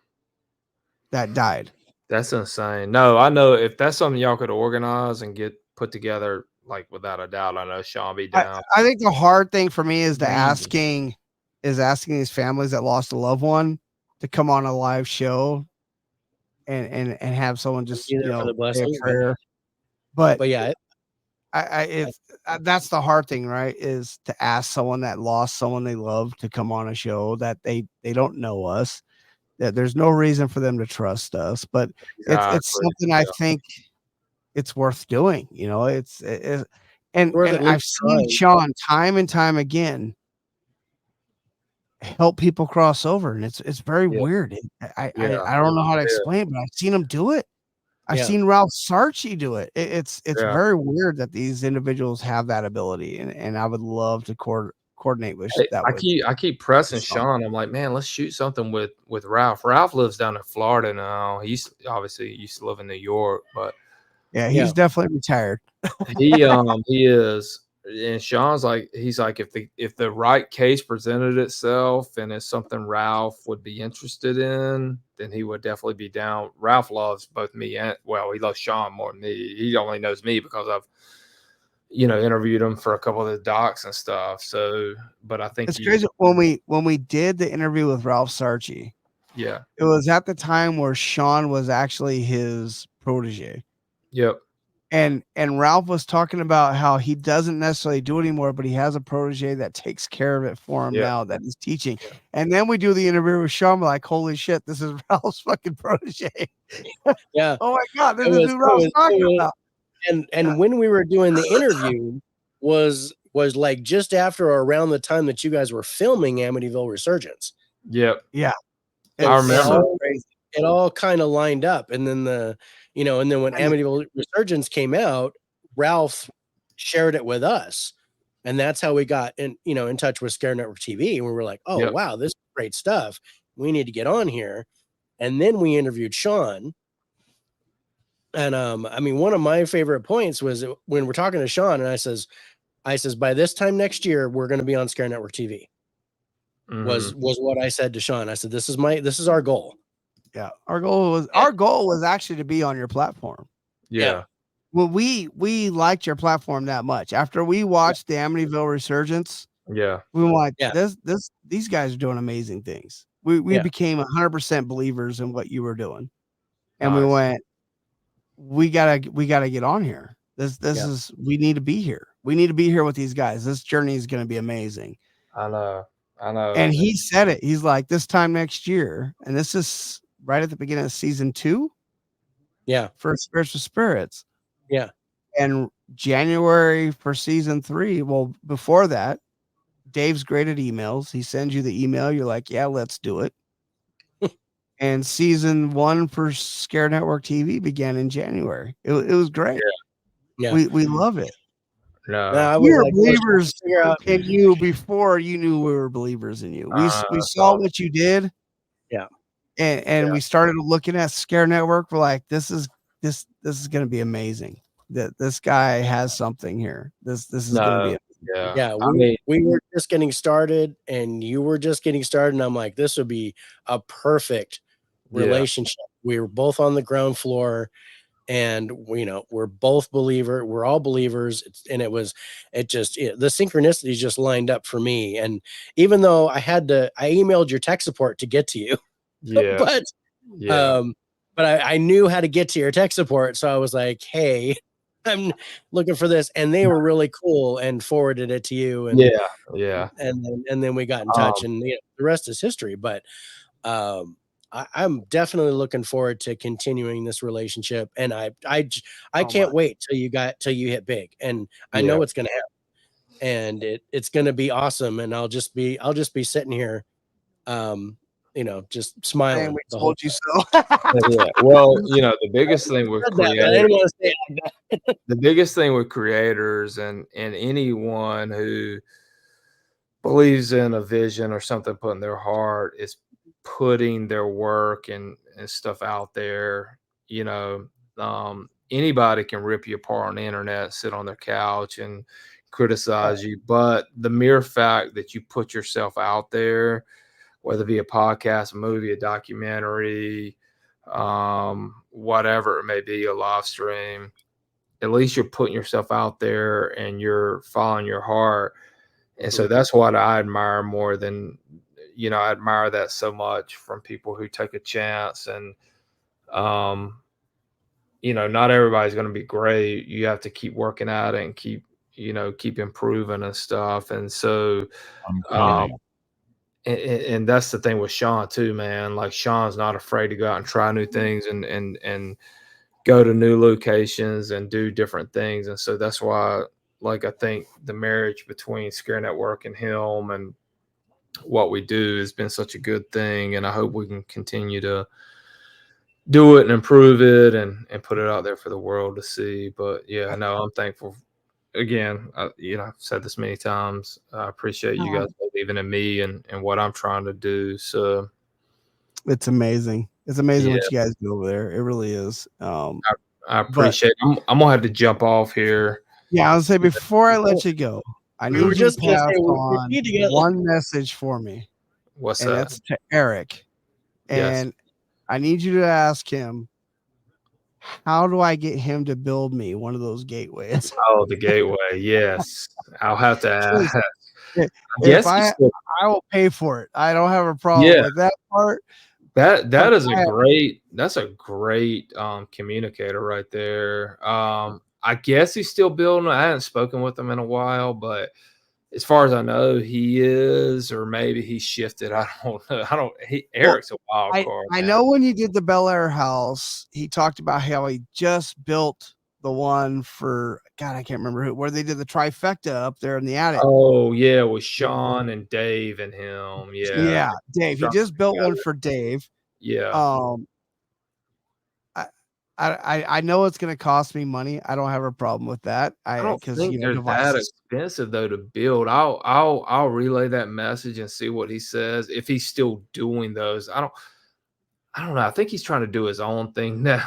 That died. That's insane. No, I know if that's something y'all could organize and get put together, like without a doubt, I know Sean be down. I think the hard thing for me is asking these families that lost a loved one to come on a live show and have someone just for the blessing. say a prayer. But yeah, that's the hard thing, right? Is to ask someone that lost someone they love to come on a show that they don't know us, that there's no reason for them to trust us, but it's something I think it's worth doing. And I've seen Sean time and time again help people cross over, and it's very weird. I don't know how to explain it, but I've seen him do it. I've seen Ralph Sarchi do it. It's very weird that these individuals have that ability, and I would love to coordinate with that. I keep pressing Sean. I'm like, man, let's shoot something with Ralph. Ralph lives down in Florida now. He used to live in New York, but Yeah, he's definitely retired. He is, and Sean's like, he's like, if the right case presented itself and it's something Ralph would be interested in, then he would definitely be down. Ralph loves both me and he loves Sean more than me. He only knows me because I've interviewed him for a couple of the docs and stuff. So, but I think it's crazy when we did the interview with Ralph Sarchi. Yeah, it was at the time where Sean was actually his protege. Yep. And Ralph was talking about how he doesn't necessarily do it anymore, but he has a protege that takes care of it for him now that he's teaching. Yeah. And then we do the interview with Sean, we're like, holy shit, this is Ralph's fucking protege. Yeah. Oh my God, this is who Ralph's talking about. And when we were doing the interview was like just after or around the time that you guys were filming Amityville Resurgence. Yep. Yeah. I remember. It all kind of lined up. And then and then when Amityville Resurgence came out, Ralph shared it with us. And that's how we got in touch with ScareNetwork TV. And we were like, oh, wow, this is great stuff. We need to get on here. And then we interviewed Sean. And I mean, one of my favorite points was when we're talking to Sean, and I says, by this time next year, we're going to be on ScareNetwork TV. Was what I said to Sean. I said, this is our goal. Yeah, our goal was actually to be on your platform. Yeah. Well, we liked your platform that much. After we watched the Amityville Resurgence, we were like, these guys are doing amazing things. We became 100% believers in what you were doing, and we went, we gotta get on here. This is, we need to be here. We need to be here with these guys. This journey is going to be amazing. I know. And he said it. He's like, this time next year, and this is right at the beginning of season 2. Yeah. For Spiritual Spirits. Yeah. And January for season 3. Well, before that, Dave's great at emails. He sends you the email. You're like, yeah, let's do it. And season 1 for Scare Network TV began in January. It was great. Yeah. We love it. No, we were believers in you before you knew we were believers in you. We saw what you did. Yeah. And we started looking at Scare Network. We're like, this is going to be amazing. That this guy has something here. This is going to be we were just getting started, and you were just getting started, and I'm like, this would be a perfect relationship. We were both on the ground floor, and we're both we're all believers. The synchronicities just lined up for me. And even though I emailed your tech support to get to you, but I knew how to get to your tech support. So I was like, hey, I'm looking for this. And they were really cool and forwarded it to you. And and then we got in touch, and the rest is history. But I'm definitely looking forward to continuing this relationship, and I can't wait till you hit big, and I know it's going to happen, and it's going to be awesome, and I'll just be sitting here, just smiling. And we told you so. Well, the biggest thing with creators, the biggest thing with creators and anyone who believes in a vision or something put in their heart is putting their work and stuff out there. Anybody can rip you apart on the internet, sit on their couch and criticize you, but the mere fact that you put yourself out there, whether it be a podcast, a movie, a documentary, whatever it may be, a live stream, at least you're putting yourself out there and you're following your heart. And so that's what I admire more than I admire that so much from people who take a chance. And not everybody's going to be great. You have to keep working at it and keep improving and stuff. And so and that's the thing with Sean too, man. Like, Sean's not afraid to go out and try new things and go to new locations and do different things. And so that's why, like, I think the marriage between Scare Network and him and what we do has been such a good thing, and I hope we can continue to do it and improve it and put it out there for the world to see. But I'm thankful. Again, I've said this many times. I appreciate you guys believing in me and what I'm trying to do. So it's amazing. It's amazing what you guys do over there. It really is. I I appreciate it. I'm gonna have to jump off here. Yeah, I'll say before I let you go, I We need were you just to gonna pass say we on need to get one message for me, What's and that? it's to Eric. Yes. And I need you to ask him, how do I get him to build me one of those gateways? Oh, the gateway. Yes, I'll have to ask. If Yes, I will pay for it. I don't have a problem Yeah. with that part. That But is a great communicator right there. I guess he's still building. I haven't spoken with him in a while, but as far as I know, he is, or maybe he shifted. I don't know. Eric's a wild card. I Man. know when he did the Bel Air house, he talked about how he just built the one for God, I can't remember who, where they did the trifecta up there in the attic. Oh yeah, with Sean and Dave and him. Yeah, Dave. He just built one for Dave. Yeah. I know it's going to cost me money. I don't have a problem with that. I don't because think they're that expensive though to build. I'll relay that message and see what he says if he's still doing those. I don't know. I think he's trying to do his own thing now.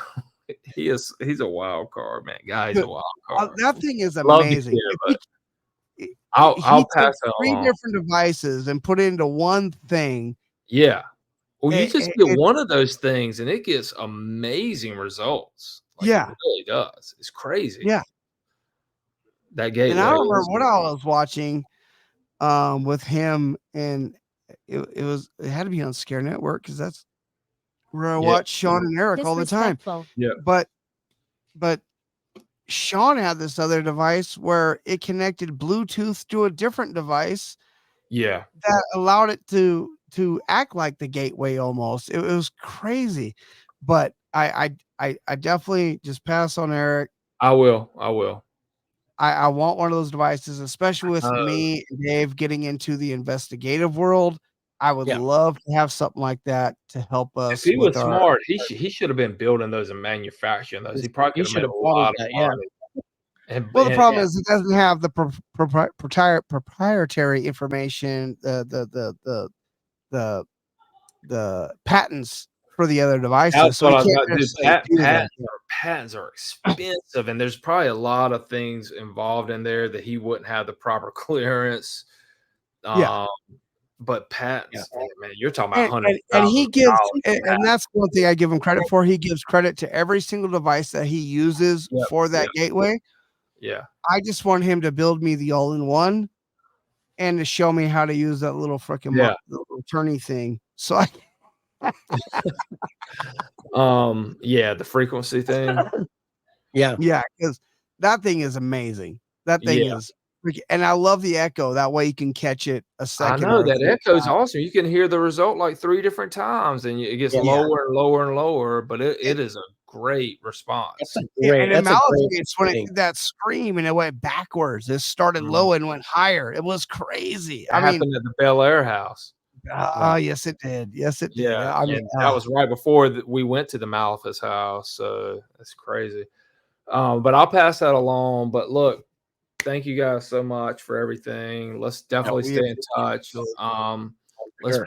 He's a wild card, man. Guy's a wild card. That thing is Love the amazing. kid, but I'll pass that three along. different devices and put it into one thing. Yeah. Well, you just get it- one of those things and it gets amazing results. Like, Yeah. It really does. It's crazy. Yeah. That gateway. And I don't remember what I was watching with him, and it had to be on Scare Network because that's where I watch Sean and Eric all the time. Yeah. But Sean had this other device where it connected Bluetooth to a different device. Yeah. That allowed it to act like the gateway almost. It was crazy. But I definitely just pass on Eric. I will. I want one of those devices, especially with me and Dave getting into the investigative world. I would love to have something like that to help us. If he was smart, he should have been building those and manufacturing those. He probably could have made a lot of money. The problem is it doesn't have the proprietary information, the patents for the other devices. That's So what I he was can't about to necessarily do. Patents are expensive, and there's probably a lot of things involved in there that he wouldn't have the proper clearance. But patents, man, you're talking about hundreds. And he gives, and that's one thing I give him credit for. He gives credit to every single device that he uses for that gateway. Yeah. I just want him to build me the all-in-one and to show me how to use that little freaking little turny thing. So the frequency thing. Yeah, because that thing is amazing. That thing is freaking, and I love the echo. That way you can catch it a second. I know that echo is awesome. You can hear the result like 3 different times, and it gets lower and lower and lower. But it is a great response. And in Malachi's when it did that scream and it went backwards. It started low and went higher. It was crazy. That happened at the Bel Air house. Yes, it did. Yes, it did. Yeah, I mean, that was right before we went to the Malthus house. So that's crazy. But I'll pass that along. But look, thank you guys so much for everything. Let's definitely stay in touch. Let's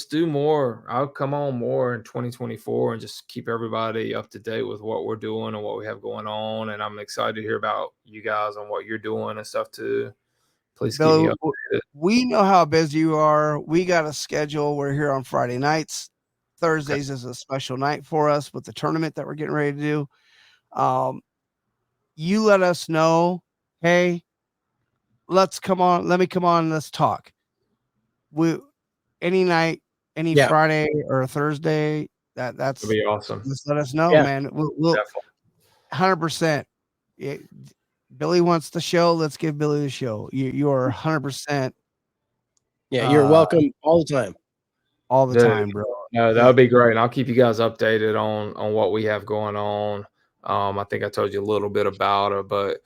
do more. I'll come on more in 2024 and just keep everybody up to date with what we're doing and what we have going on. And I'm excited to hear about you guys and what you're doing and stuff too. Please keep me updated. We know how busy you are. We got a schedule. We're here on Friday nights. Thursdays is a special night for us with the tournament that we're getting ready to do. You let us know, hey, let's come on. Let me come on. Let's talk. Any night, any Friday or Thursday. That's That'd be awesome. Just let us know, man. We'll 100%. Billy wants the show. Let's give Billy the show. You are 100%. Yeah, you're welcome all the time. All the time, bro. No, that would be great. And I'll keep you guys updated on what we have going on. I think I told you a little bit about it, but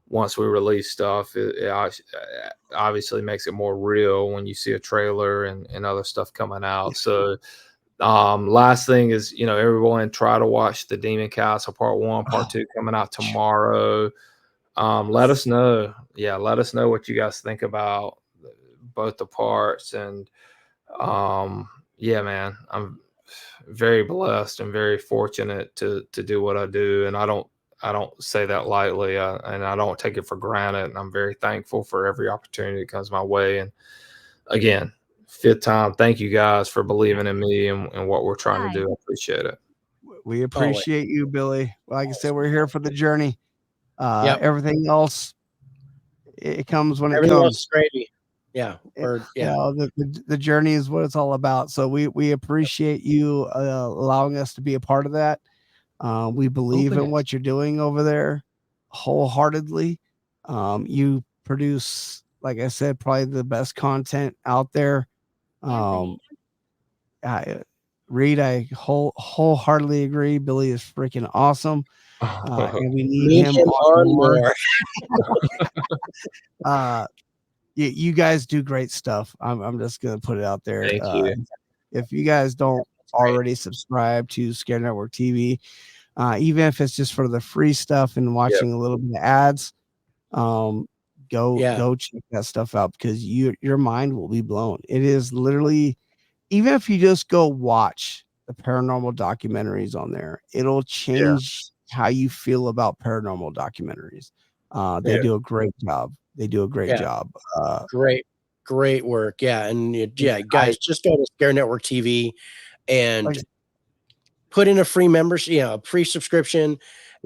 once we release stuff, it obviously makes it more real when you see a trailer and other stuff coming out. So last thing is, everyone try to watch the Demon Castle Part 1, Part 2 coming out tomorrow. Let us know. Yeah, let us know what you guys think about both the parts. And man, very blessed and very fortunate to do what I do, and I don't say that lightly, and I don't take it for granted. And I'm very thankful for every opportunity that comes my way. And again, fifth time, thank you guys for believing in me and what we're trying to do. I appreciate it. We appreciate you, Billy. Like I said, we're here for the journey. Everything else, it comes when it Everything comes. else is gravy. Yeah. Or You know, the journey is what it's all about. So we appreciate you allowing us to be a part of that. We believe in what you're doing over there wholeheartedly. You produce, like I said, probably the best content out there. Reed, I wholeheartedly agree. Billy is freaking awesome. And we need him on more. You guys do great stuff. I'm just gonna put it out there. Thank you. If you guys don't already subscribe to Scare Network TV, even if it's just for the free stuff and watching a little bit of ads, go check that stuff out, because your mind will be blown. It is literally, even if you just go watch the paranormal documentaries on there, it'll change how you feel about paranormal documentaries. They do a great job. They do a great job. Great work. Yeah. And guys, just go to Scare Network TV and put in a free membership, a free subscription,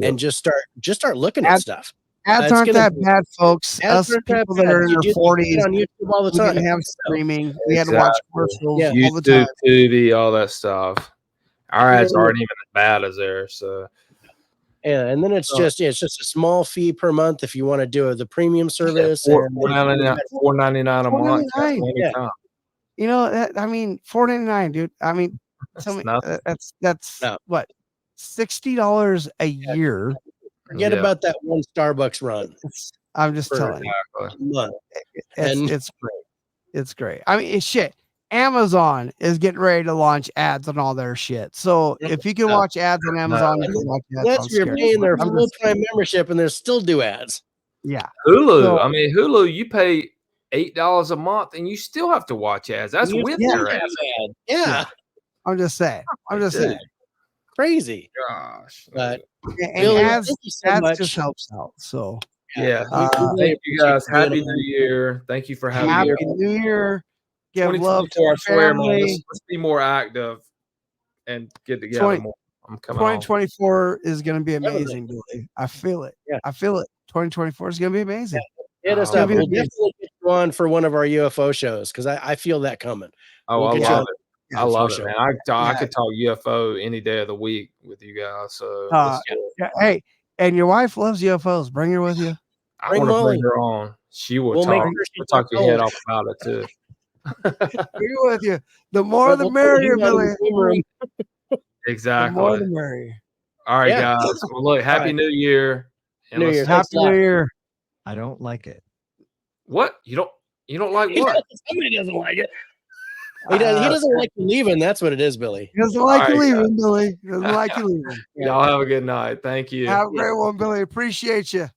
and just start looking at stuff. Ads aren't that bad, folks. Us people that are in their 40s on YouTube all the time. We didn't have streaming. We had to watch commercials all the YouTube, time. TV, all that stuff. Our ads aren't even as bad as theirs. So yeah, and then it's just a small fee per month if you want to do the premium service. $4.99 a month. $4.99. You know, I mean, $4.99, dude. I mean, that's what, $60 a year. Forget about that one Starbucks run. I'm just telling you. It's great. It's great. I mean, shit. Amazon is getting ready to launch ads on all their shit. So if you can watch ads on Amazon, you can watch ads that's on if you're paying their full-time membership and they still do ads. Yeah. Hulu. So, I mean, Hulu, you pay $8 a month and you still have to watch ads. That's with your ads. Yeah. I'm just saying. Crazy. Gosh. But Billy, ads just helps out. So thank you guys. Happy New Year. Thank you for having me. Happy New Year. Give love to our family. Let's be more active and get together more. I'm coming 2024 is going to be amazing, Billy. I feel it. Yeah. I feel it. 2024 is going to be amazing. Hit us up. We'll definitely get you on for one of our UFO shows, because I feel that coming. Oh, I love it. I love it, man. I could talk UFO any day of the week with you guys. So hey, and your wife loves UFOs. Bring her with you. I want to bring her on. She will talk. We'll talk your head off about it too. Bring her with you. The more the merrier, Billy. Exactly. The more the merrier. All right, guys. Well, look, Happy New Year. Happy New Year. I don't like it. What? You don't like what? Somebody doesn't like it. He doesn't like you leaving. That's what it is, Billy. He doesn't like you leaving, Billy. He doesn't like you leaving. Y'all have a good night. Thank you. Have a great one, Billy. Appreciate you.